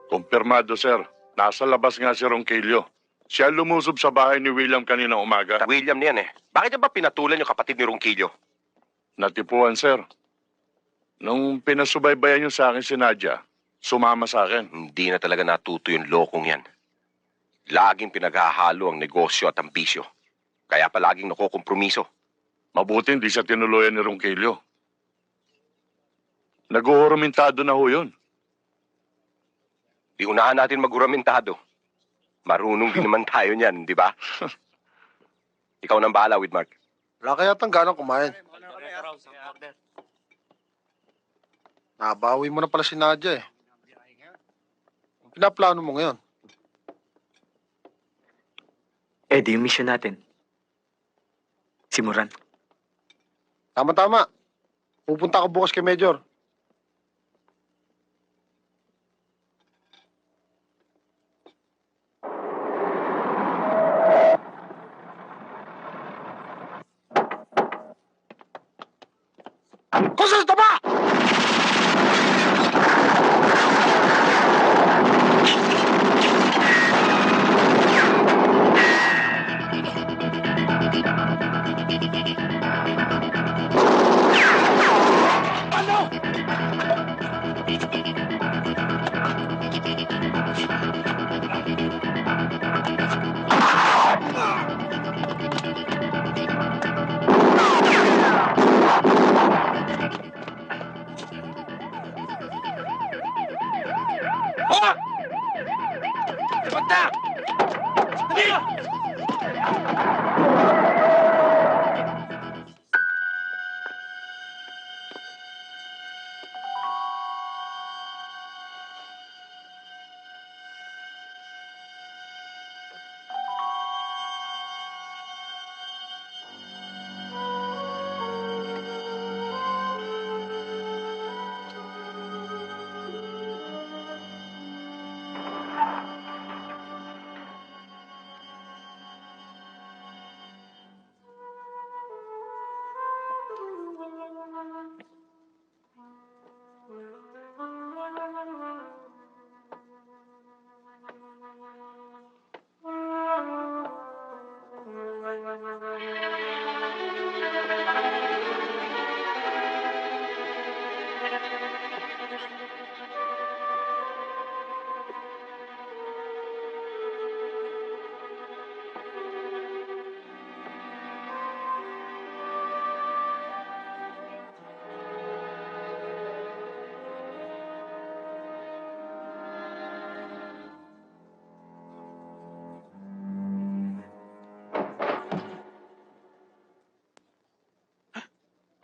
S8: Kumpirmado, sir. Nasa labas nga si Ronquillo. Siya lumusob sa bahay ni William kanina umaga.
S3: William niyan Bakit niya ba pinatulan yung kapatid ni Ronquillo?
S8: Natipuan, sir. Nung pinasubaybayan niyo sa akin si Nadia, sumama sa akin.
S3: Hindi na talaga natuto yung lokong yan. Laging pinaghahalo ang negosyo at ang bisyo. Kaya palaging nakukompromiso.
S8: Mabuti hindi siya tinuluyan ni Ronquillo. Nag-uuramentado na ho yun.
S3: Di unahan natin maguramentado. Marunong din naman tayo niyan, di ba? Ikaw nang bahala, Widmark.
S12: Wala kaya tang ganang kumain. Nabawi mo na pala si Nadia eh. Ang pinaplano mo ngayon?
S5: Eh, di yung mission natin. Simuran.
S12: Tama-tama. Pupunta ako bukas kay Major. Kung saan ba?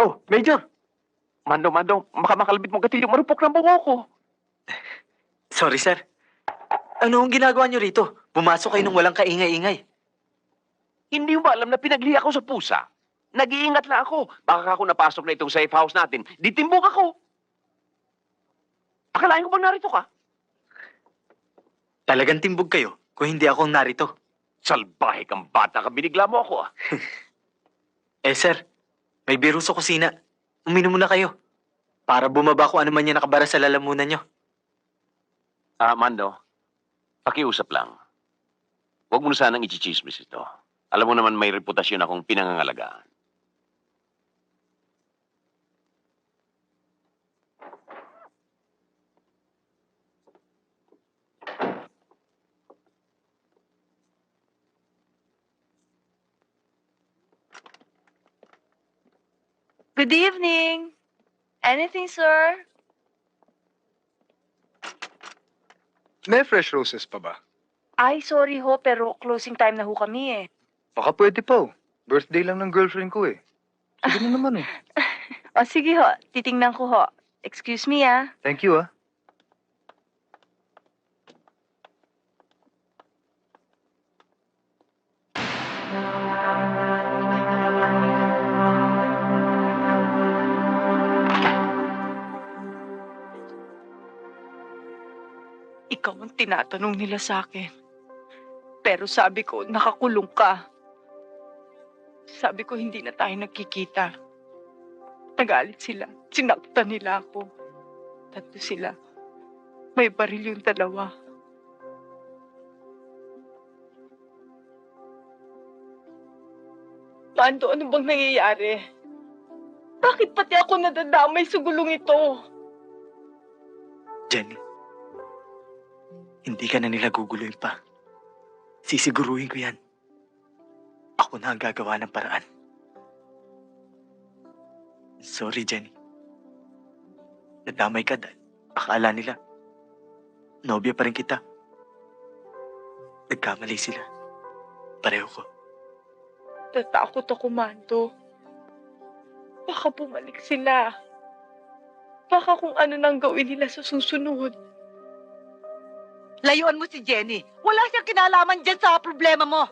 S3: Oh, Major! Mando, makamakalbit mong gatilyo, marupok ng bungo ko.
S5: Sorry, sir. Ano ang ginagawa niyo rito? Pumasok kayo nung walang kaingay-ingay.
S3: Hindi mo ba alam na pinagliha ako sa pusa? Nag-iingat lang ako. Baka ako napasok na itong safe house natin. Ditimbok ako. Akalain ko bang narito ka?
S5: Talagang timbog kayo kung hindi ako narito.
S3: Salbahe kang bata ka, binigla mo ako ah.
S5: Eh, sir, may biro sa kusina. Uminom muna kayo. Para bumaba kung ano man yung nakabara sa lalamunan nyo.
S3: Mando, pakiusap lang. Huwag mo na sanang ichichismis ito. Alam mo naman may reputasyon akong pinangangalagaan.
S7: Good evening. Anything, sir?
S13: May fresh roses pa ba?
S7: Ay, sorry ho, pero closing time na ho kami eh.
S13: Baka pwede pa. Birthday lang ng girlfriend ko eh. Sige na naman eh.
S7: O sige ho, titingnan ko ho. Excuse me ah.
S13: Thank you ah.
S7: Ikaw ang tinatanong nila sa akin. Pero sabi ko, nakakulong ka. Sabi ko, hindi na tayo nagkikita. Nagalit sila. Sinaktan nila ako. Tatlo sila. May baril yung dalawa. Mando, ano bang nangyayari? Bakit pati ako nadadamay sa gulong ito?
S5: Jenny, hindi ka na nila guguluhin pa. Sisiguruhin ko yan. Ako na ang gagawa ng paraan. Sorry, Jenny. Nadamay ka dahil akala nila nobya pa rin kita. Nagkamali sila. Pareho ko.
S7: Tatakot ako, Mando. Baka bumalik sila. Baka kung ano nang gawin nila sa susunod.
S4: Layuan mo si Jenny. Wala siyang kinalaman dyan sa problema mo.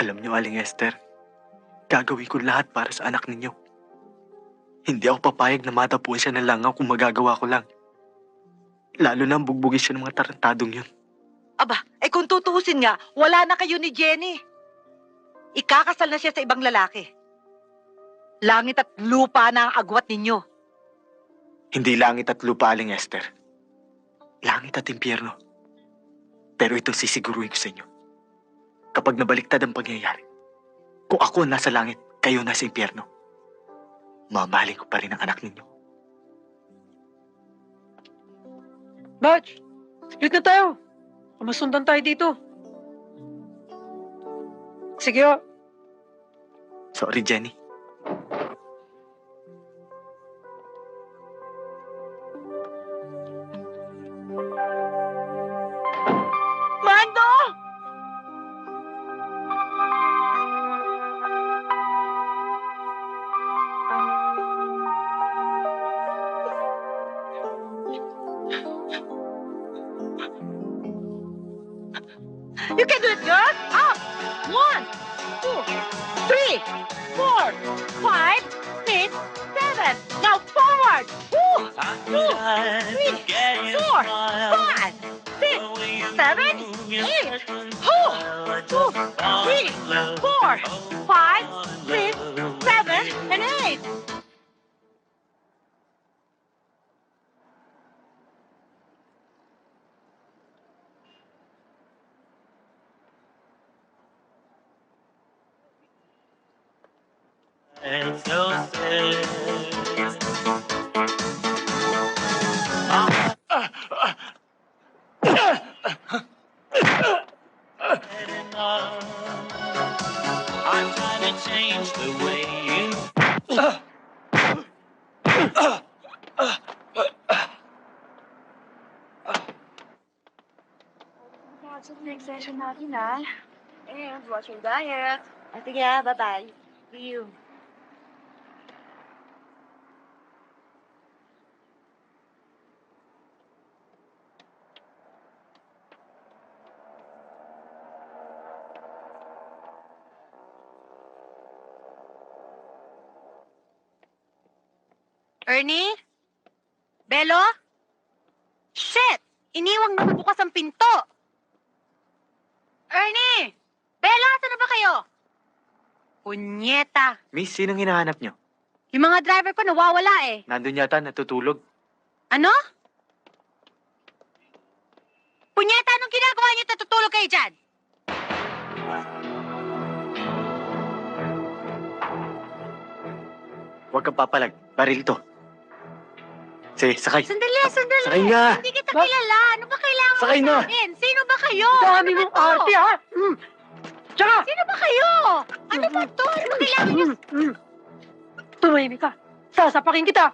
S5: Alam niyo, Aling Esther, gagawin ko lahat para sa anak ninyo. Hindi ako papayag na matapuan siya ng langaw kung magagawa ko lang. Lalo na ang bugbugin siya ng mga tarantadong yun.
S4: Aba, kung tutuusin nga, wala na kayo ni Jenny. Ikakasal na siya sa ibang lalaki. Langit at lupa na ang agwat ninyo.
S5: Hindi langit at lupa, Aling Esther. Langit at impyerno. Pero ito sisiguruhin ko sa inyo. Kapag nabaliktad ang pangyayari, kung ako nasa langit, kayo nasa impyerno, mamahalin ko pa rin ang anak ninyo.
S11: Batch, split na tayo. Masundan tayo dito. Sige, oh.
S5: Sorry, Jenny.
S4: Mando! You can do it, girl. Up. 1, 2, 3, 4, 5, 6, 7. Now forward. 2, 3, 4, 5, 6, 7, 8. 2, 3, 4, 5, 6, 7, and 8.
S14: I'm trying to change the way you.
S7: Sa next session natin, ha? And watch your diet. Sige, bye-bye. See you.
S4: Ernie? Belo? Shit! Iniwang nakabukas ang pinto! Ernie! Belo, asan na ba kayo? Punyeta!
S5: Miss, sinong hinahanap nyo?
S4: Yung mga driver ko nawawala eh.
S5: Nandun yata, natutulog.
S4: Ano? Punyeta, anong ginagawa niyo? Tutulog kayo dyan?
S5: Huwag kang papalag. Baril to. Sige, sakay.
S4: Sandali!
S5: Sakay nga!
S4: Hindi kita kilala. Ano ba kailangan mo
S5: Sakay
S4: sa
S5: na!
S4: akin? Sino ba kayo?
S11: Dami mong arte, ha? Tsaka!
S4: Sino ba kayo? Ano ba to? Ano ba kailangan niyo?
S11: Tumahimik ka. Sasapakin kita.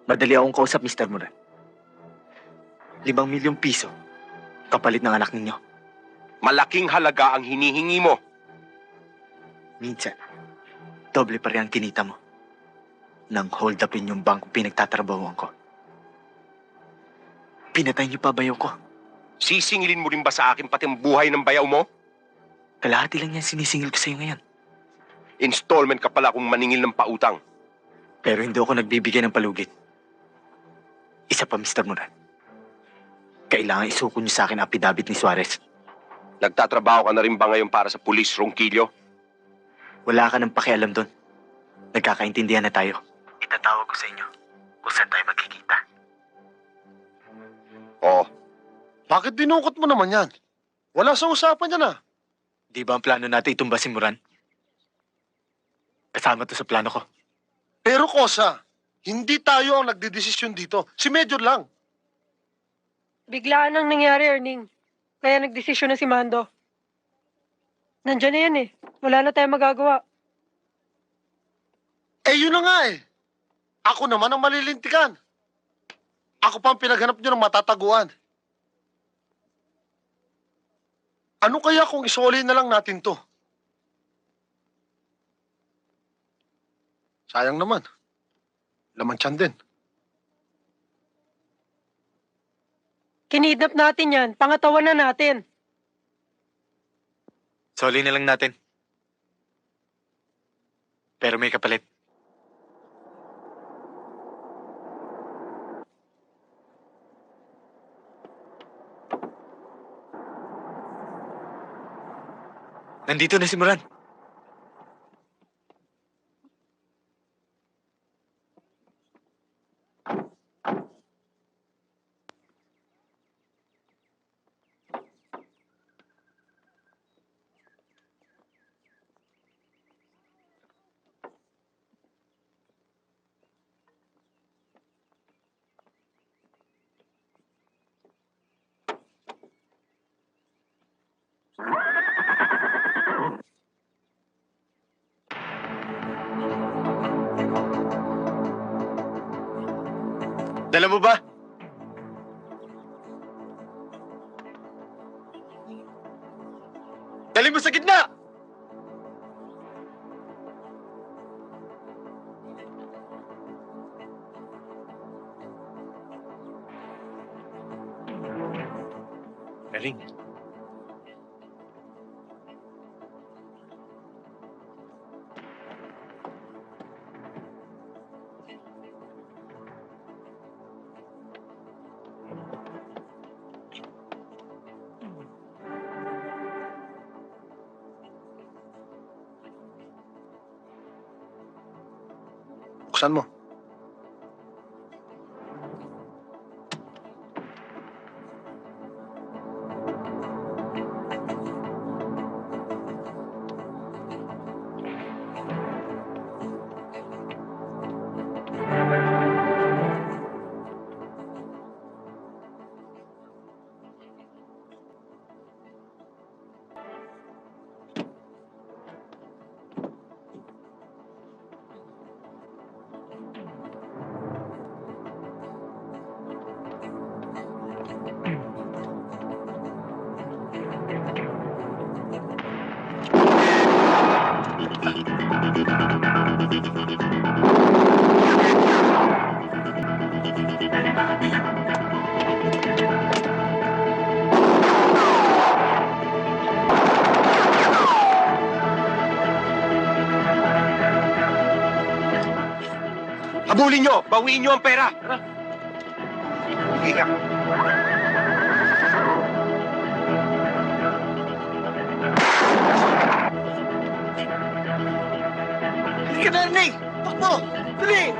S5: Madali akong kausap, Mr. Moran. 5 milyong piso. Kapalit ng anak ninyo.
S3: Malaking halaga ang hinihingi mo.
S5: Minsan, doble pa rin ang kinita mo. Nang hold upin yung bangko pinagtatrabahuan ko. Pinatay niyo pa bayaw ko.
S3: Sisingilin mo rin ba sa akin pati ang buhay ng bayaw mo?
S5: Kalahati lang yan sinisingil ko sa'yo ngayon.
S3: Installment ka pala kung maningil ng pautang.
S5: Pero hindi ako nagbibigay ng palugit. Isa pa, Mr. Moran. Kailangan isuko niyo sa akin ang affidavit ni Suarez.
S3: Nagtatrabaho ka na rin ba ngayon para sa pulis, Ronquillo?
S5: Wala ka nang pakialam doon. Nagkakaintindihan na tayo. Itatawag ko sa inyo kung saan tayo magkikita.
S3: Oo.
S12: Bakit dinukot mo naman yan? Wala sa usapan yan ah.
S5: Di ba ang plano natin itumba si Moran? Kasama to sa plano ko.
S12: Pero Kosa, hindi tayo ang nagdedesisyon dito. Si Major lang.
S11: Biglaan ang nangyari, Erning. Kaya nagdesisyon na si Mando. Nandyan na yan eh. Wala na tayong magagawa.
S12: Eh yun na nga eh. Ako naman ang malilintikan. Ako pa ang pinaghanap nyo ng matataguan. Ano kaya kung isoli na lang natin to? Sayang naman. Laman tiyan din.
S11: Kinidnap natin yan. Pangatawan na natin.
S5: Soli na lang natin. Pero may kapalit. Nandito na si Moran. Dala mo ba? Dali mo sa gitna! Galing.
S12: Buksan mo.
S3: Habulin nyo! Bawiin nyo ang pera! Higa.
S12: Hindi ka narinig! Takbo! Dali!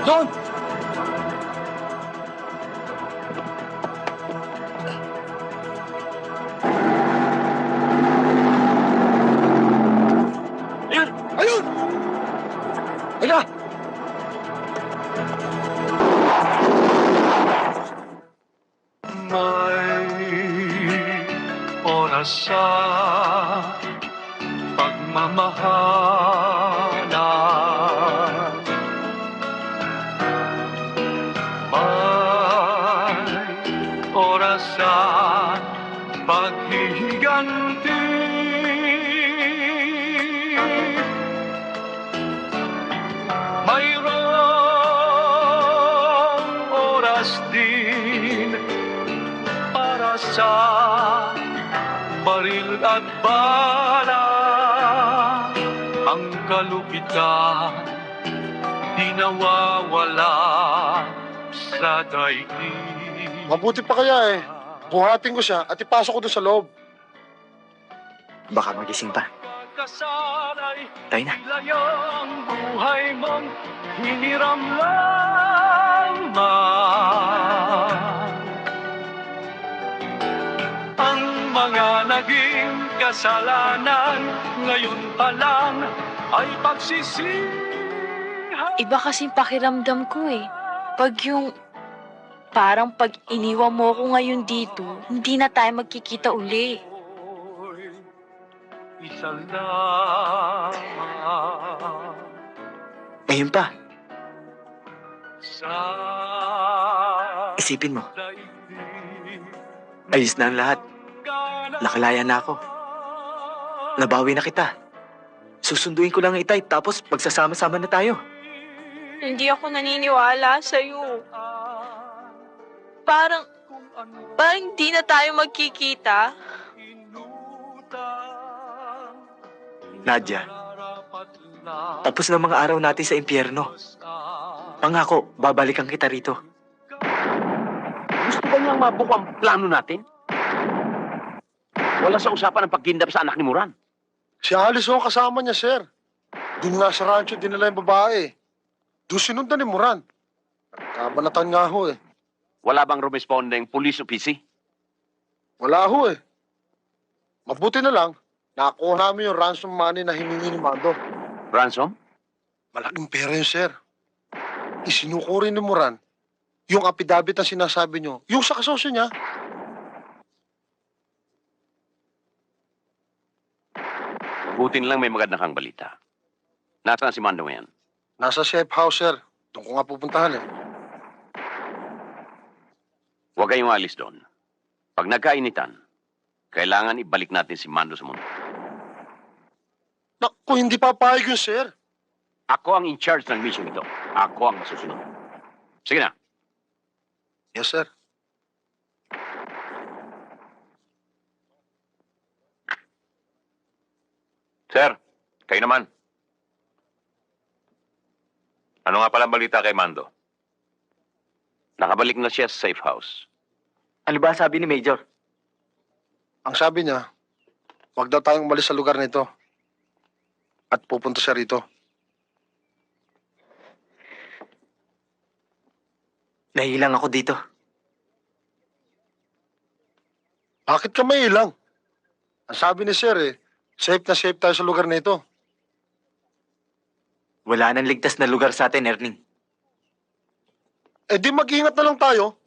S12: Doon! Ayun! Ayun! Ayun!
S14: May oras sa pagmamahalan. May oras sa paghihiganti. bala ang kalupitan, di nawawala sa daigdig.
S12: Mabuti pa kaya eh. Buhatin ko siya at ipasok ko doon sa loob.
S5: Baka magising pa.
S14: Kasanay,
S5: Tayo na.
S14: layo ang buhay mong hiniram lamang. Ang mga naging kasalanan ngayon pa lang ay pagsisihan.
S9: Iba kasing pakiramdam ko eh. Pag yung... Parang pag iniwan mo ko ngayon dito, hindi na tayo magkikita uli.
S14: Isa lamang
S5: Ngayon pa.
S14: sa
S5: Isipin mo. Ayos na ang lahat. Nakalaya na ako. Nabawi na kita. Susunduin ko lang ang Itay, tapos magsasama-sama na tayo.
S7: Hindi ako naniniwala sa'yo. Parang di na tayo magkikita.
S5: Nadia, tapos na mga araw natin sa impyerno. Pangako, babalikan kita rito.
S15: Gusto ba niyang mabuko ang plano natin? Wala sa usapan ng pagkindap sa anak ni Moran.
S12: Si Alice ho kasama niya, sir. Doon nga sa rancho dinala yung babae. Doon sinundan ni Moran. Kabanatan nga ho eh.
S15: Wala bang rumisponde ng police office?
S12: Wala ho eh. Mabuti na lang, nakakuha namin yung ransom money na hiningi ni Mando.
S15: Ransom?
S12: Malaking pera yun, sir. Isinuko rin ni Moran yung affidavit na sinasabi nyo, yung sa kasosyo niya.
S15: Buti na lang may maganda kang balita. Nasaan si Mando ngayon?
S12: Nasa safe house, sir. Doon ko nga pupuntahan eh.
S15: Huwag kayong alis doon. Pag nagkainitan, kailangan ibalik natin si Mando sa mundo.
S12: Naku, hindi papayag yun, sir.
S15: Ako ang in-charge ng mission ito. Ako ang masusunod. Sige na.
S12: Yes, sir.
S2: Sir, kayo naman. Ano nga pala balita kay Mando?
S15: Nakabalik na siya sa safe house.
S5: Ano ba sabi ni Major?
S12: Ang sabi niya, huwag daw tayong umalis sa lugar nito. At pupunta siya rito.
S5: Nahilang ako dito.
S12: Bakit ka may ilang? Ang sabi ni sir eh, safe na safe tayo sa lugar nito.
S5: Wala nang ligtas na lugar sa atin, Erning.
S12: Eh di mag-ingat na lang tayo.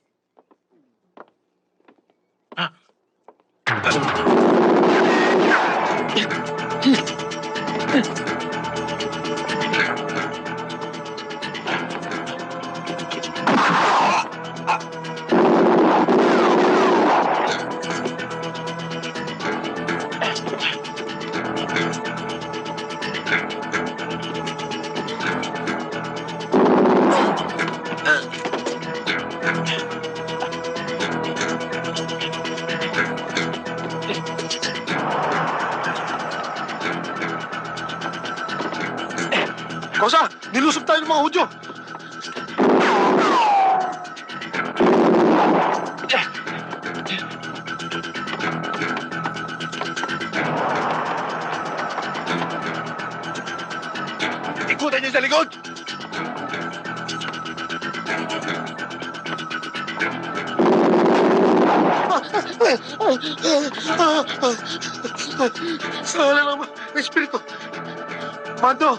S12: Kosa, nilusob tayo ng mga Hudyo. Ikutan niyo sa likod! Sana lang, may espiritu. Mando!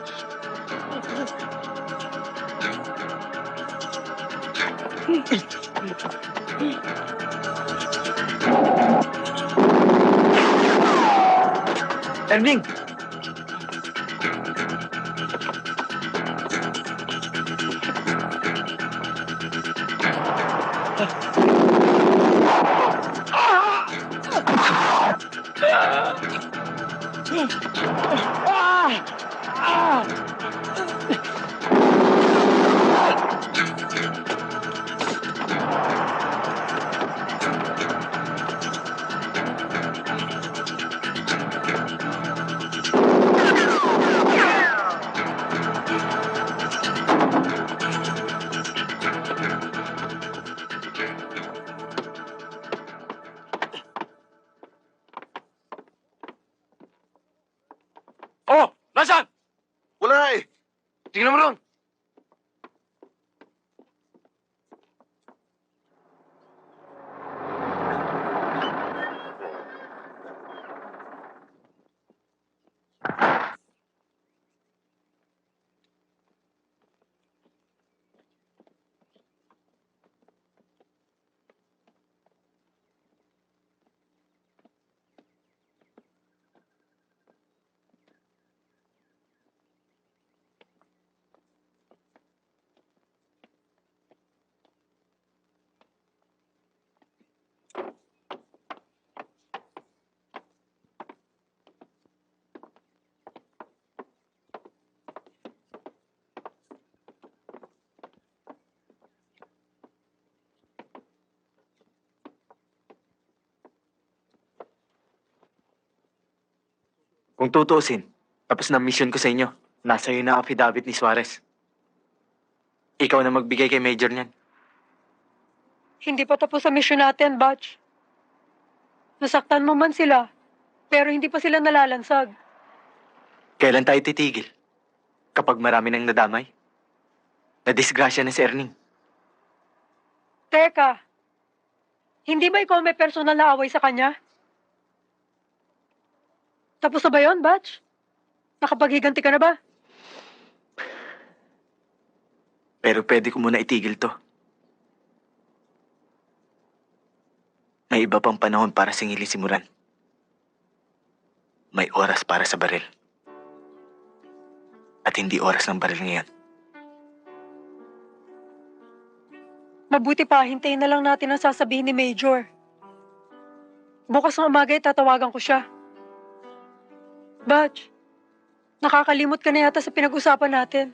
S5: Erning!
S10: Oh, nasaan?
S3: Wala eh. Tingnan mo ron.
S5: Kung tutuusin, tapos na mission ko sa inyo. Nasa iyo na affidavit ni Suarez. Ikaw na magbigay kay Major niyan.
S11: Hindi pa tapos ang mission natin, Batch. Nasaktan mo man sila, pero hindi pa sila nalalansag.
S5: Kailan tayo titigil? Kapag marami nang nadamay? Nadisgrasya na si Erning.
S11: Teka, hindi ba ikaw may personal na away sa kanya? Tapos na ba yun, Batch? Nakapaghiganti ka na ba?
S5: Pero pwede ko muna itigil to. May iba pang panahon para singilin si Moran. May oras para sa baril. At hindi oras ng baril ngayon.
S11: Mabuti pa, hintayin na lang natin ang sasabihin ni Major. Bukas ng umaga tatawagan ko siya. Batch, nakakalimot ka na yata sa pinag-usapan natin.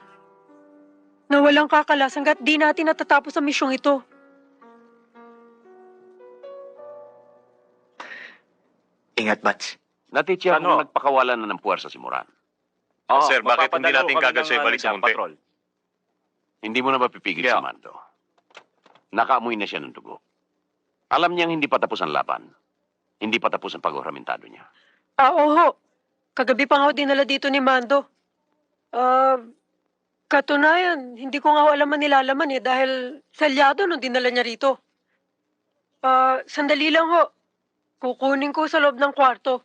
S11: Na walang kakalas hanggat di natin natatapos ang misyong ito.
S5: Ingat, Batch.
S15: Natitya kung nagpakawalan na ng puwersa si Moran.
S2: Sir, bakit hindi natin kagad siya ibalik sa munti?
S15: Hindi mo na mapipigil si Mando. Nakaamoy na siya ng dugo. Alam niyang hindi pa tapos ang laban. Hindi pa tapos ang paghuramentado niya.
S11: Oo. Kagabi pa nga ako dinala dito ni Mando. Katunayan, hindi ko nga alam ang nilalaman dahil salyado nung dinala niya rito. Sandali lang ho. Kukunin ko sa loob ng kwarto.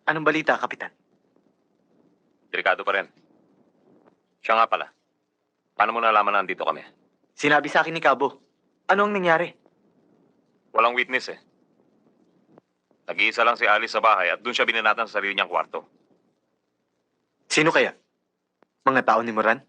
S5: Anong balita, Kapitan?
S2: Delikado pa rin. Siya nga pala. Paano mo nalaman na nandito kami?
S5: Sinabi sa akin ni Cabo. Ano ang nangyari?
S2: Walang witness eh. Nag-iisa lang si Alice sa bahay at doon siya binanatan sa sarili niyang kwarto.
S5: Sino kaya? Mga tao ni Moran?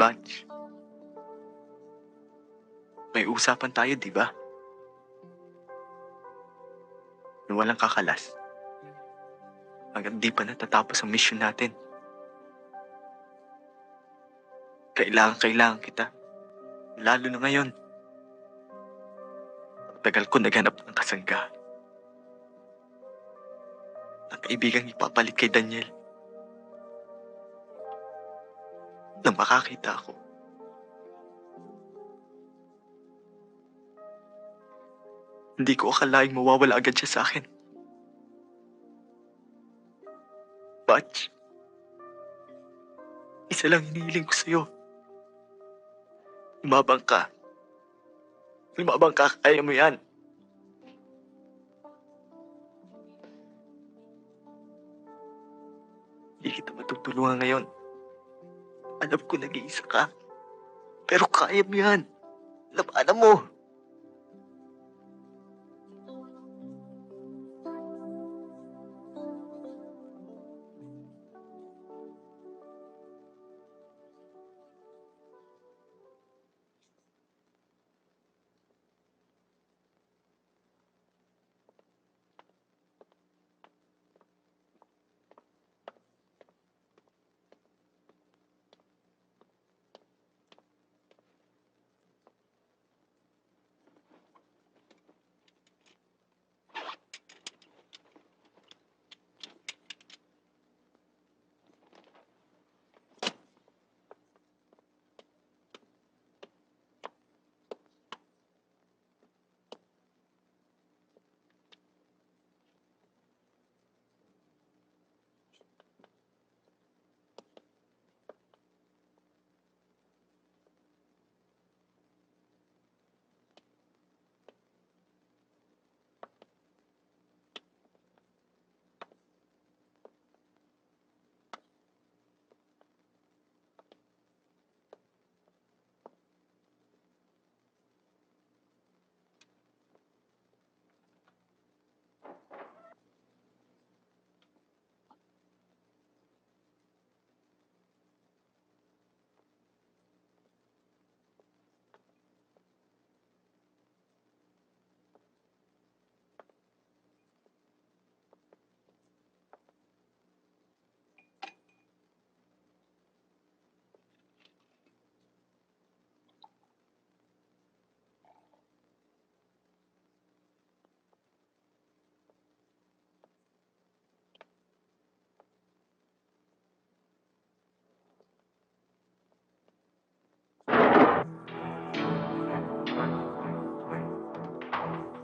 S5: Batch, may usapan tayo, di ba? Na walang kakalas. Hanggang di pa natatapos ang mission natin. Kailangan kita. Lalo na ngayon. Tagal ko naghanap ng kasangga. Ang kaibigang ipapalit kay Daniel. Nang makakita ako, hindi ko akalaing mawawala agad siya sa akin. Batch, isa lang hinihiling ko sa'yo. Lumabang ka. Kaya mo yan. Hindi kita matutulungan ngayon. Alam ko nag-iisa ka. Pero kaya mo yan. Labanan mo.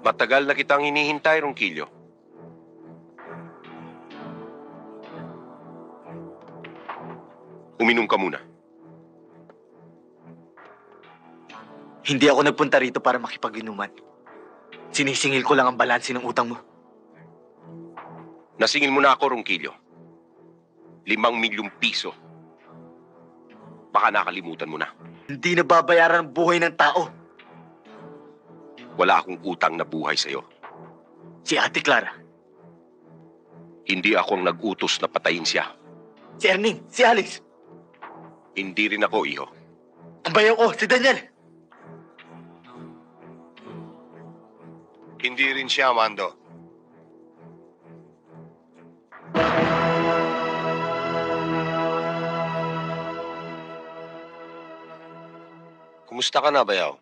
S3: Matagal na kitang hinihintay, Ronquillo. Uminom ka muna.
S5: Hindi ako nagpunta rito para makipag-inuman. Sinisingil ko lang ang balanse ng utang mo.
S3: Nasingil mo na ako, Ronquillo. 5 milyong piso. Baka nakalimutan mo na.
S5: Hindi nababayaran ang buhay ng tao.
S3: Wala akong utang na buhay sa'yo.
S5: Si Ate Clara.
S3: Hindi ako ang nag-utos na patayin siya.
S5: Si Erning, si Alice.
S3: Hindi rin ako, iho.
S5: Ang bayaw ko, si Daniel.
S3: Hindi rin siya, Mando. Kumusta ka na, Bayaw?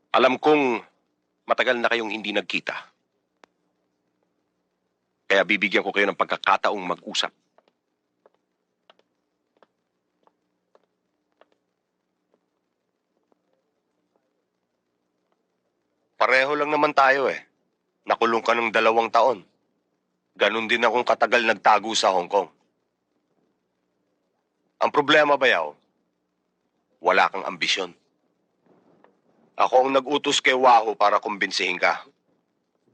S3: Alam kong matagal na kayong hindi nagkita. Kaya bibigyan ko kayo ng pagkakataong mag-usap. Pareho lang naman tayo eh. Nakulong ka ng 2 taon. Ganon din akong katagal nagtago sa Hong Kong. Ang problema, Bayaw, wala kang ambisyon. Ako ang nag-utos kay Wahoo para kumbinsihin ka.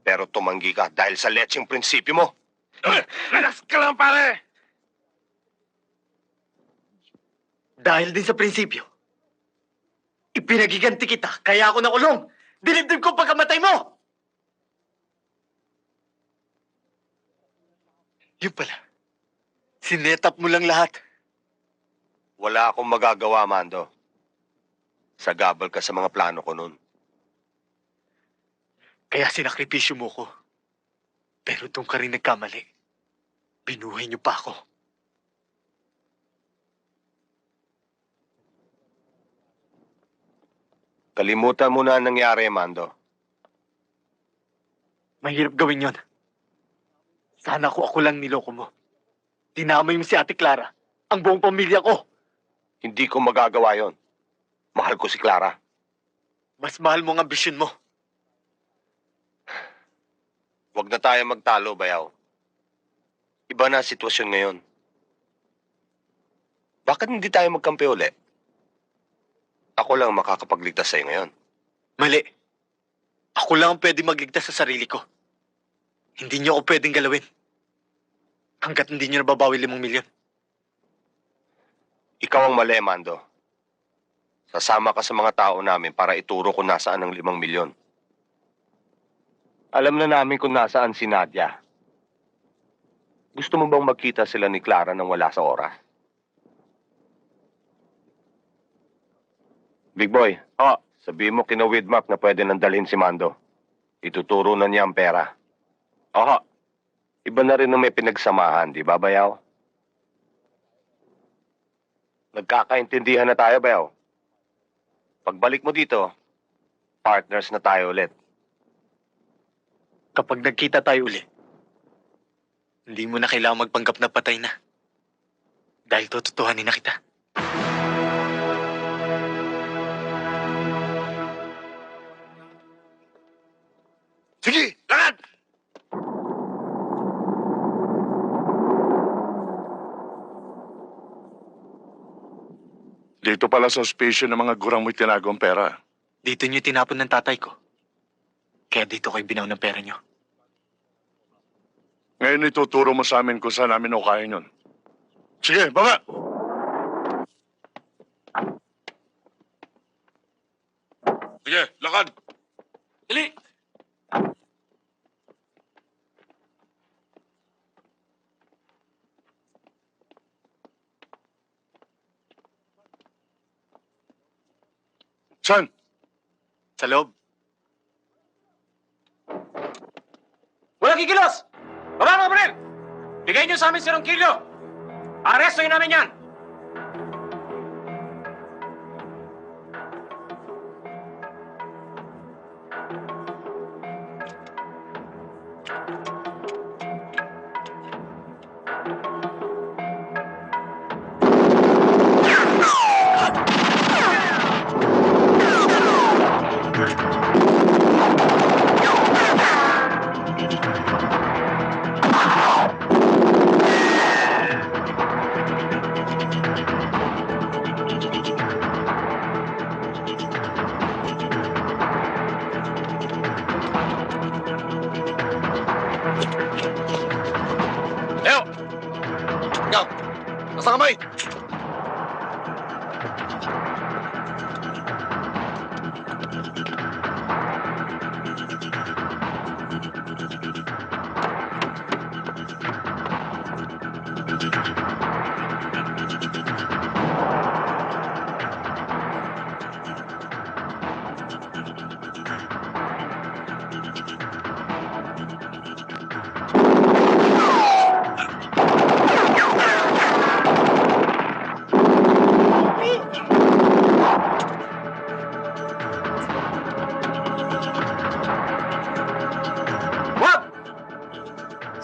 S3: Pero tumanggi ka dahil sa letseng prinsipyo mo. Relax ka lang, pare!
S5: Dahil din sa prinsipyo, ipinagiganti kita, kaya ako nakulong. Dinibdib ko pagkamatay mo! Yun pala, sinetap mo lang lahat.
S3: Wala akong magagawa, Mando. Sagabal ka sa mga plano ko nun.
S5: Kaya sinakripisyo mo ko. Pero doon ka rin nagkamali. Binuhay niyo pa ako.
S3: Kalimutan mo na ang nangyari, Mando.
S5: Mahirap gawin yon. Sana ako lang niloko mo. Tinamay mo si Ate Clara. Ang buong pamilya ko.
S3: Hindi ko magagawa yon. Mahal ko si Clara.
S5: Mas mahal mo ang ambisyon mo.
S3: Huwag na tayo magtalo, Bayaw. Iba na ang sitwasyon ngayon. Bakit hindi tayo magkampi uli? Ako lang ang makakapagligtas sa'yo ngayon.
S5: Mali. Ako lang ang pwede magligtas sa sarili ko. Hindi niyo ako pwedeng galawin. Hanggat hindi niyo nababawi 5 milyon.
S3: Ikaw ang mali, Mando. Sasama ka sa mga tao namin para ituro kung nasaan ang 5 milyon. Alam na namin kung nasaan si Nadia. Gusto mo bang magkita sila ni Clara nang wala sa oras? Big Boy, sabihin mo kina Widmark na pwede nang dalhin si Mando. Ituturo na niya ang pera. Iba na rin nung may pinagsamahan, di ba, Bayaw? Nagkakaintindihan na tayo, Bayaw. Pagbalik mo dito, partners na tayo ulit.
S5: Kapag nagkita tayo uli, hindi mo na kailangang magpanggap na patay na. Dahil tututuhanin na kita.
S3: Sige, lakad!
S8: Dito pala sa station ng mga gurang mo'y tinago ang pera.
S5: Dito niyo tinapon ng tatay ko. Kaya dito kayo binaw ng pera niyo.
S8: Ngayon ituturo mo sa amin kung saan namin ukahin yun. Sige, baba!
S13: Sige, lakad!
S10: Dali!
S8: Saan?
S5: Sa loob.
S10: Walang kikilos! Baba mga baril! Bigay niyo sa amin si Ronquillo! Arestoin namin yan!
S3: Leo! Ikaw! Nasa kamay!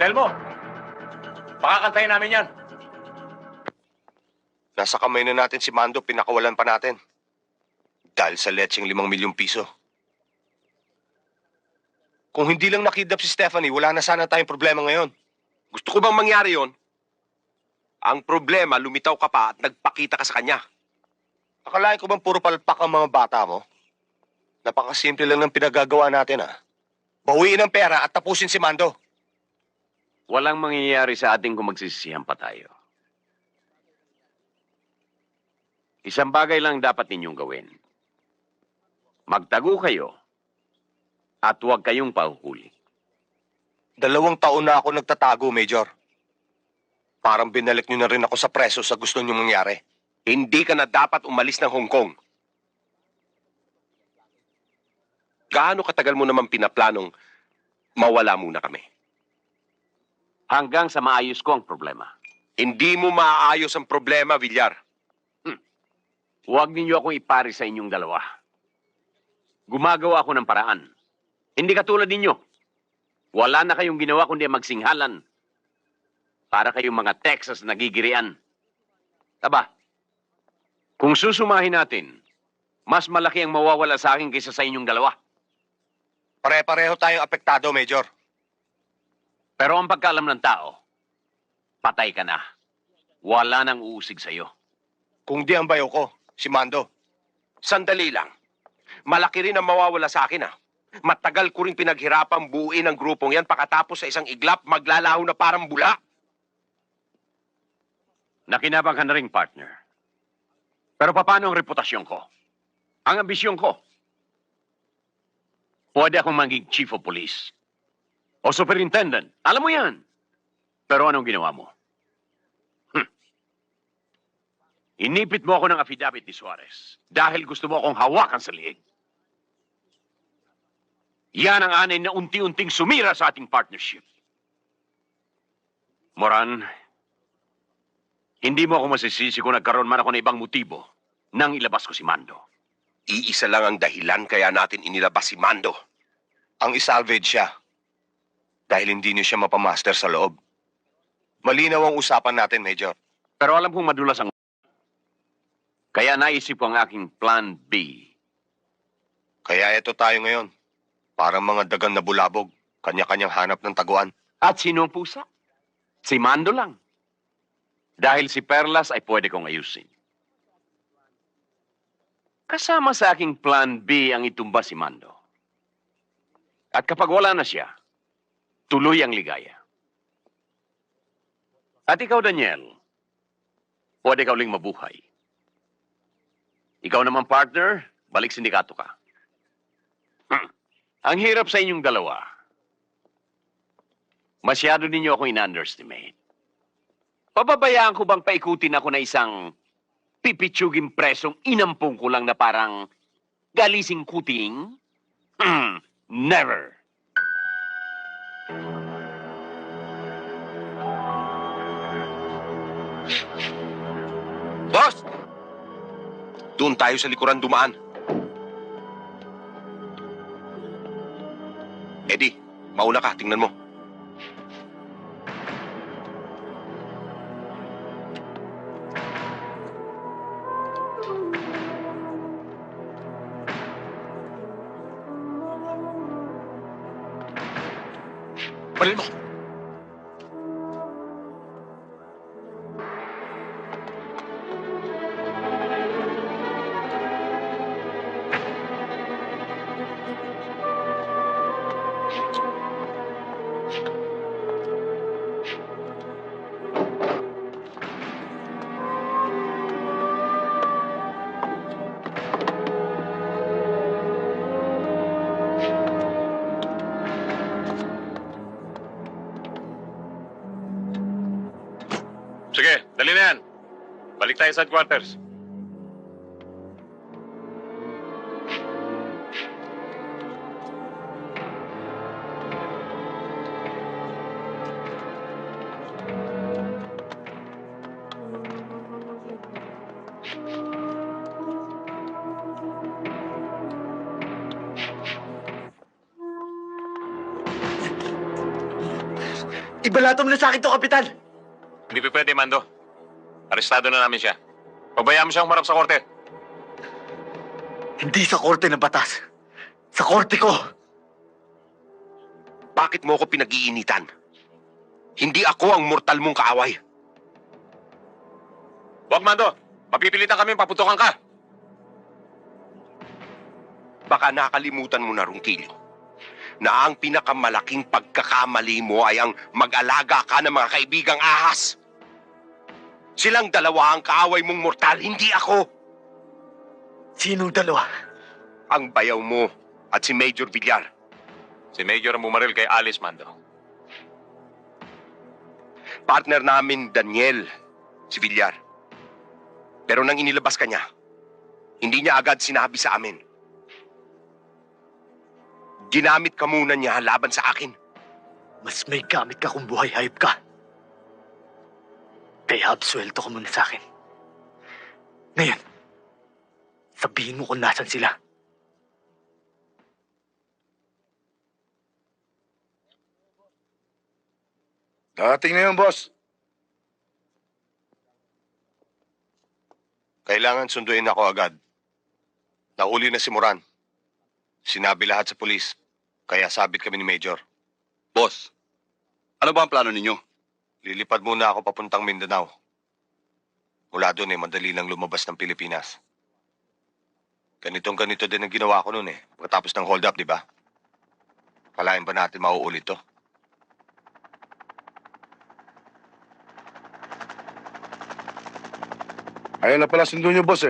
S10: Selmo! Pakakantayin namin yan.
S3: Nasa kamay na natin si Mando, pinakawalan pa natin. Dahil sa letseng 5 milyong piso. Kung hindi lang nakidnap si Stephanie, wala na sana tayong problema ngayon. Gusto ko bang mangyari yon? Ang problema, lumitaw ka pa at nagpakita ka sa kanya. Akalain ko bang puro palpak ang mga bata mo? Napakasimple lang ng pinagagawa natin, ha? Bawiin ang pera at tapusin si Mando.
S15: Walang mangyayari sa ating kung magsisisihan pa tayo. Isang bagay lang dapat ninyong gawin. Magtago kayo at huwag kayong pahuhuli.
S3: 2 taon na ako nagtatago, Major. Parang binalik niyo na rin ako sa preso sa gusto niyo mangyari. Hindi ka na dapat umalis ng Hong Kong. Gaano katagal mo naman pinaplanong mawala muna kami?
S15: Hanggang sa maayos ko ang problema.
S3: Hindi mo maaayos ang problema, Villar.
S15: Huwag ninyo akong ipari sa inyong dalawa. Gumagawa ako ng paraan. Hindi katulad ninyo. Wala na kayong ginawa kundi magsinghalan. Para kayong mga Texas nagigirian. Taba, kung susumahin natin, mas malaki ang mawawala sa akin kaysa sa inyong dalawa.
S3: Pare-pareho tayong apektado, Major.
S15: Pero ang pagkaalam ng tao, patay ka na. Wala nang uusig sa'yo.
S3: Kung di ang bayo ko, si Mando. Sandali lang. Malaki rin ang mawawala sa akin, ah. Matagal ko rin pinaghirapang buuin ang grupong yan pagkatapos sa isang iglap, maglalaho na parang bula.
S15: Nakinabang ka na rin, partner. Pero paano ang reputasyon ko? Ang ambisyon ko? Pwede akong maging chief of police. O superintendent. Alam mo yan. Pero anong ginawa mo? Inipit mo ako ng affidavit ni Suarez dahil gusto mo akong hawakan sa liig. Yan ang anay na unti-unting sumira sa ating partnership. Moran, hindi mo ako masisisi kung nagkaroon man ako ng ibang motibo nang ilabas ko si Mando.
S3: Iisa lang ang dahilan kaya natin inilabas si Mando. Ang isalvage siya. Dahil hindi niyo siya mapamaster sa loob. Malinaw ang usapan natin, Major.
S15: Pero alam kong madulas ang... Kaya naisip ko ang aking plan B.
S3: Kaya ito tayo ngayon. Parang mga dagang na bulabog. Kanya-kanyang hanap ng taguan.
S15: At sino ang pusa? Si Mando lang. Dahil si Perlas ay pwede kong ayusin. Kasama sa aking plan B ang itumba si Mando. At kapag wala na siya, tuloy ang ligaya. At ikaw, Daniel, pwede ka uling mabuhay. Ikaw naman, partner, balik sindikato ka. Ang hirap sa inyong dalawa. Masyado ninyo ako in-underestimate. Pababayaan ko bang paikutin ako na isang pipitsuging presong inampung ko lang na parang galising kuting? Never.
S3: Boss! Doon tayo sa likuran dumaan. Eddie, mauna ka. Tingnan mo. Balil mo.
S2: Sige, dali na yan. Balik tayo sa headquarters.
S5: Ibalato mo na sa akin to, Kapitan!
S2: Hindi pa pwede, Mando. Arestado na namin siya. Pabayaan mo siyang humarap sa korte.
S5: Hindi sa korte ng batas. Sa korte ko!
S3: Bakit mo ako pinag-iinitan? Hindi ako ang mortal mong kaaway.
S2: Huwag, Mando. Mapipilitan kami paputukan ka.
S3: Baka nakalimutan mo na, Ronquillo, na ang pinakamalaking pagkakamali mo ay ang mag-alaga ka ng mga kaibigang ahas. Silang dalawa ang kaaway mong mortal, hindi ako.
S5: Sinong dalawa?
S3: Ang bayaw mo at si Major Villar.
S2: Si Major ang bumaril kay Alice, Mando.
S3: Partner namin, Daniel, si Villar. Pero nang inilabas ka niya, hindi niya agad sinabi sa amin. Ginamit ka muna niya laban sa akin.
S5: Mas may gamit ka kung buhay hayop ka. Kaya absuelto ka muna sa akin. Ngayon, sabihin mo kung nasan sila.
S8: Dating na yun, boss.
S3: Kailangan sunduin ako agad. Nahuli na si Moran. Sinabi lahat sa pulis. Kaya sabit kami ni Major.
S13: Boss, ano ba ang plano ninyo?
S3: Lilipad muna ako papuntang Mindanao. Mula doon madali lang lumabas ng Pilipinas. Ganito din ang ginawa ko noon pagkatapos ng hold up, di ba? Kalahin ba natin mauulit to?
S8: Ayaw na pala sundo niyo, boss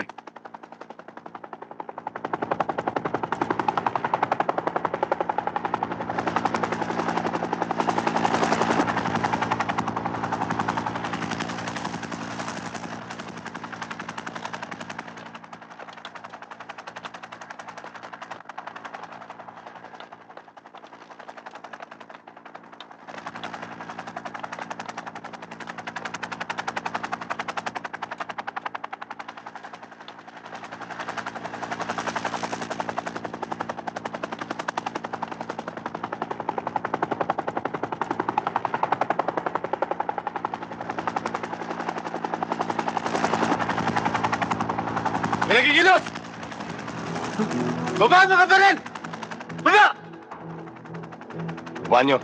S5: May nagigilos! Baba mga baril! Baba!
S3: Buwan nyo.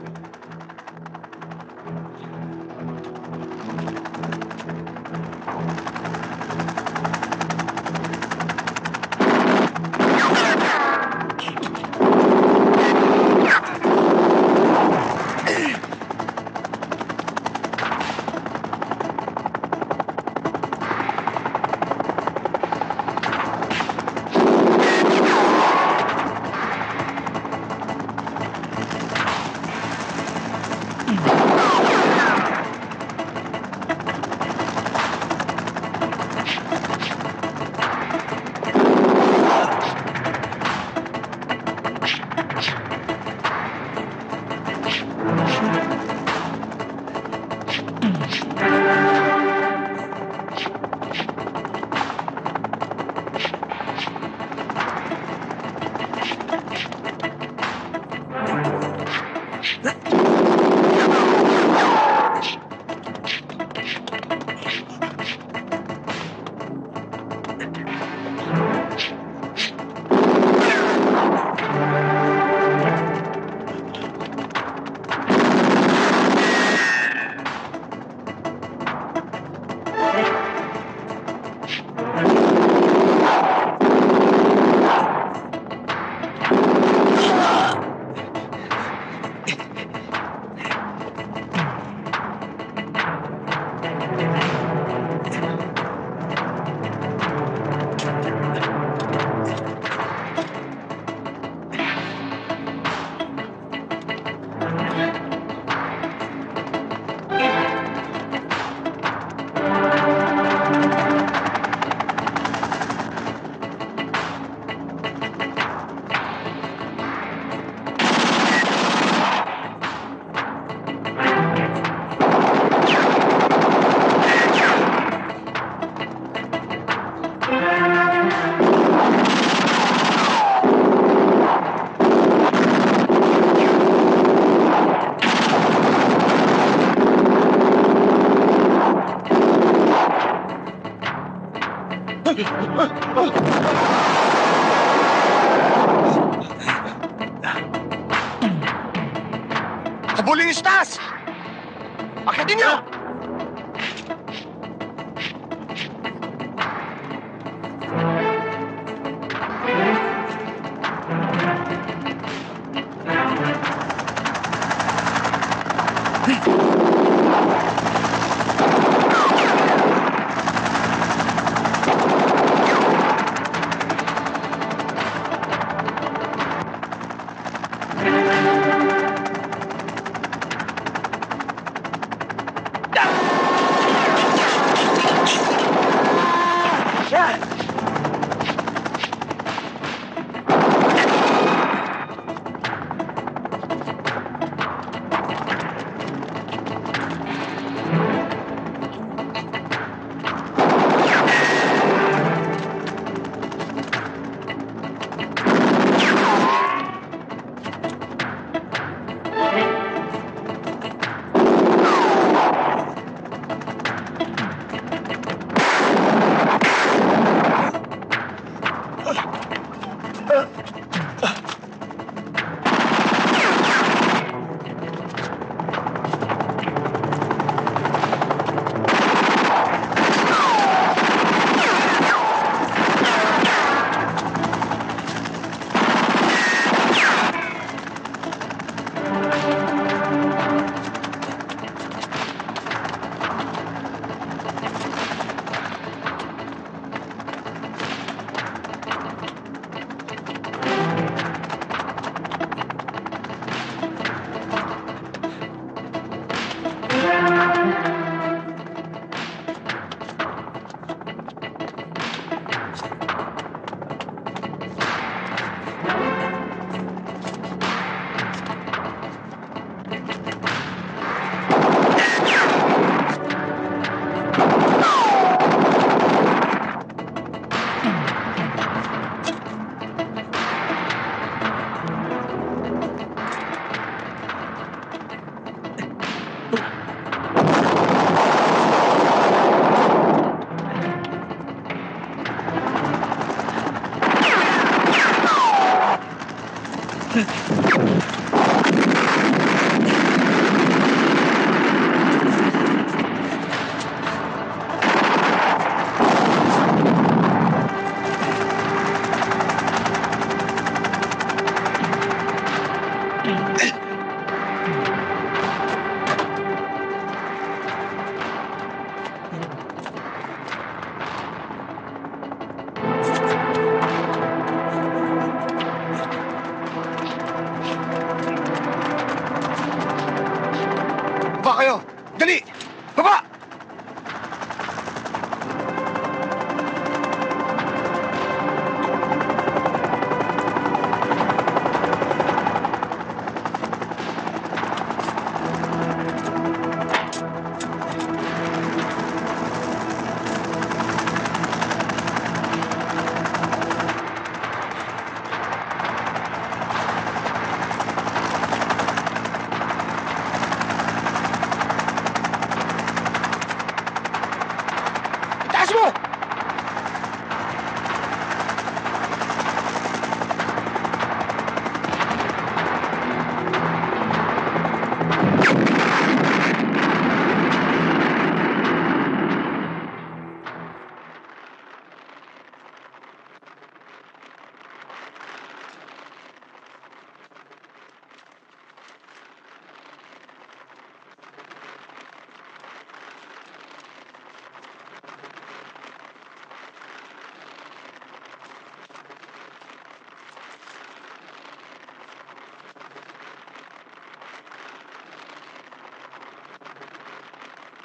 S3: Habulin yung stas! Akitin niyo!
S12: Baba kayo! Dali! Baba! Itaas mo!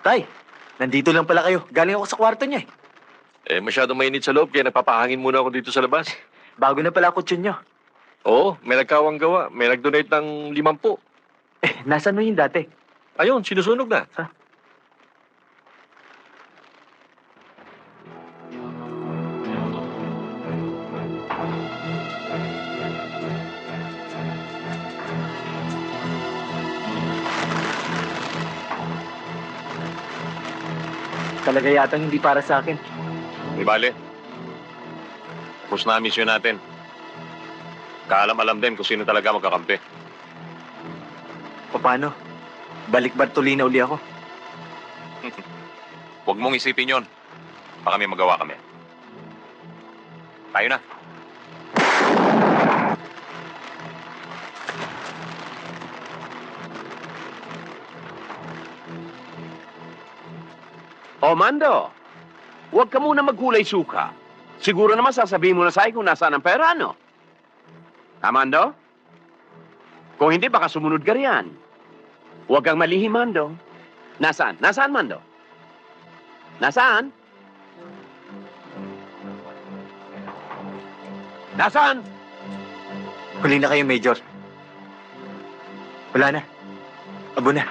S5: Tay, nandito lang pala kayo. Galing ako sa kwarto niya
S6: Masyadong mainit sa loob, kaya nagpapahangin muna ako dito sa labas.
S5: Bago na pala kutsyon niyo.
S6: Oo, may nagkawang gawa. May nag-donate ng 50.
S5: Nasaan mo yung dati?
S6: Ayun, sinusunog na.
S5: Talaga yatang hindi para sa akin.
S2: Di bale. Tapos na ang misyon natin. Kaalam-alam din kung sino talaga magkakampi.
S5: Paano? Balik Bartolina uli ako.
S2: Huwag mong isipin yon. Baka may magawa kami. Tayo na.
S15: O, Mando, huwag ka muna maghulay suka. Siguro naman sasabihin mo na sa'yo kung nasaan ang pera, no? Ha, Mando? Kung hindi, baka sumunod ka riyan. Huwag kang malihim, Mando. Nasaan? Nasaan, Mando? Nasaan? Nasaan?
S5: Huli na kayo, Major. Wala na. Abo na.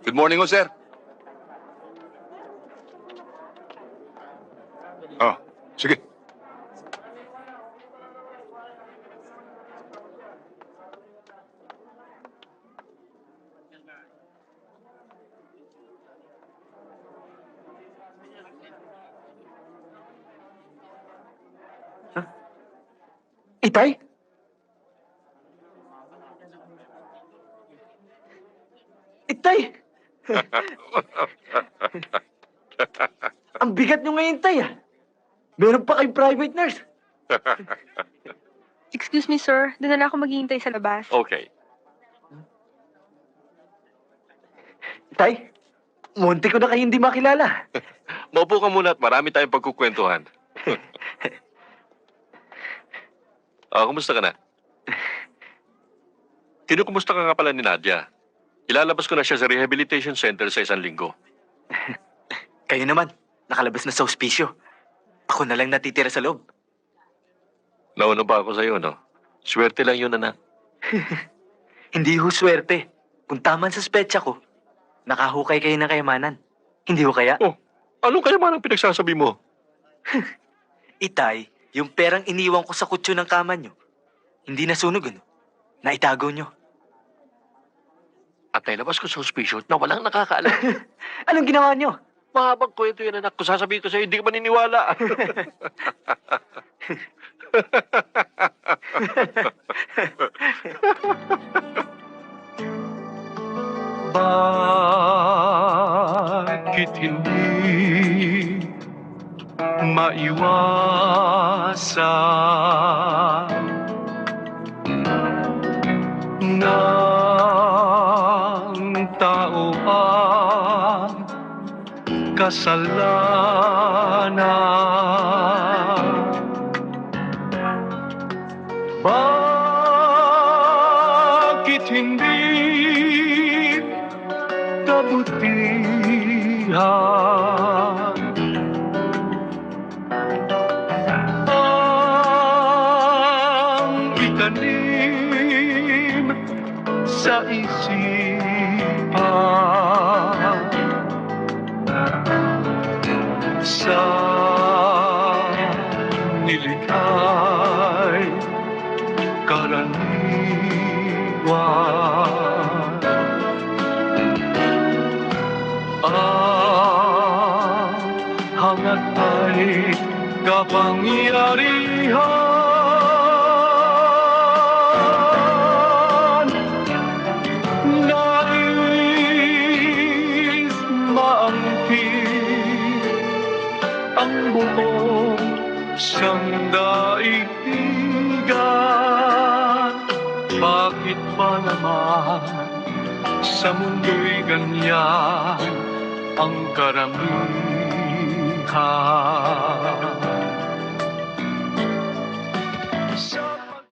S13: Good morning, ho, sir. Oh, sige.
S5: Itay? Itay! Ang bigat nyo ngayon, Tay, ah. Meron pa kayong private nurse.
S16: Excuse me, sir. Doon na lang ako maghihintay sa labas.
S2: Okay.
S5: Tay, munti ko na kayo hindi makilala.
S2: Maupo ka muna at marami tayong pagkukwentuhan. Kumusta ka na? Kinukumusta ka nga pala ni Nadia? Ilalabas ko na siya sa rehabilitation center sa 1 linggo.
S5: Kayo naman, nakalabas na sa ospisyyo. Ako na lang natitira sa loob.
S2: Nauna ba ako sa'yo, no? Swerte lang yun, anak.
S5: Hindi ho swerte. Kung tama sa spetsa ko, nakahukay kayo ng kayamanan. Hindi ho kaya?
S2: Oh, anong kayamanan pinagsasabi mo?
S5: Itay, yung perang iniwan ko sa kutso ng kama nyo, hindi nasunog, ano? Naitago nyo.
S2: At nailabas ko sa ospiso na walang nakakaalam.
S5: Anong ginawa nyo?
S2: Mahabang kwento yan, anak. Kung sasabihin ko sa'yo, hindi ka maniniwala.
S14: Bakit hindi maiwasan ng tao ang kasalanan? Bakit hindi kabutihan ang itanim sa isipan sa nilikhay karaniwan? Ang hangad ay kapangyarihan, nais maangkin ang buong sandaigdigan. Bakit ba naman sa mundo'y ganyan ang karamihan?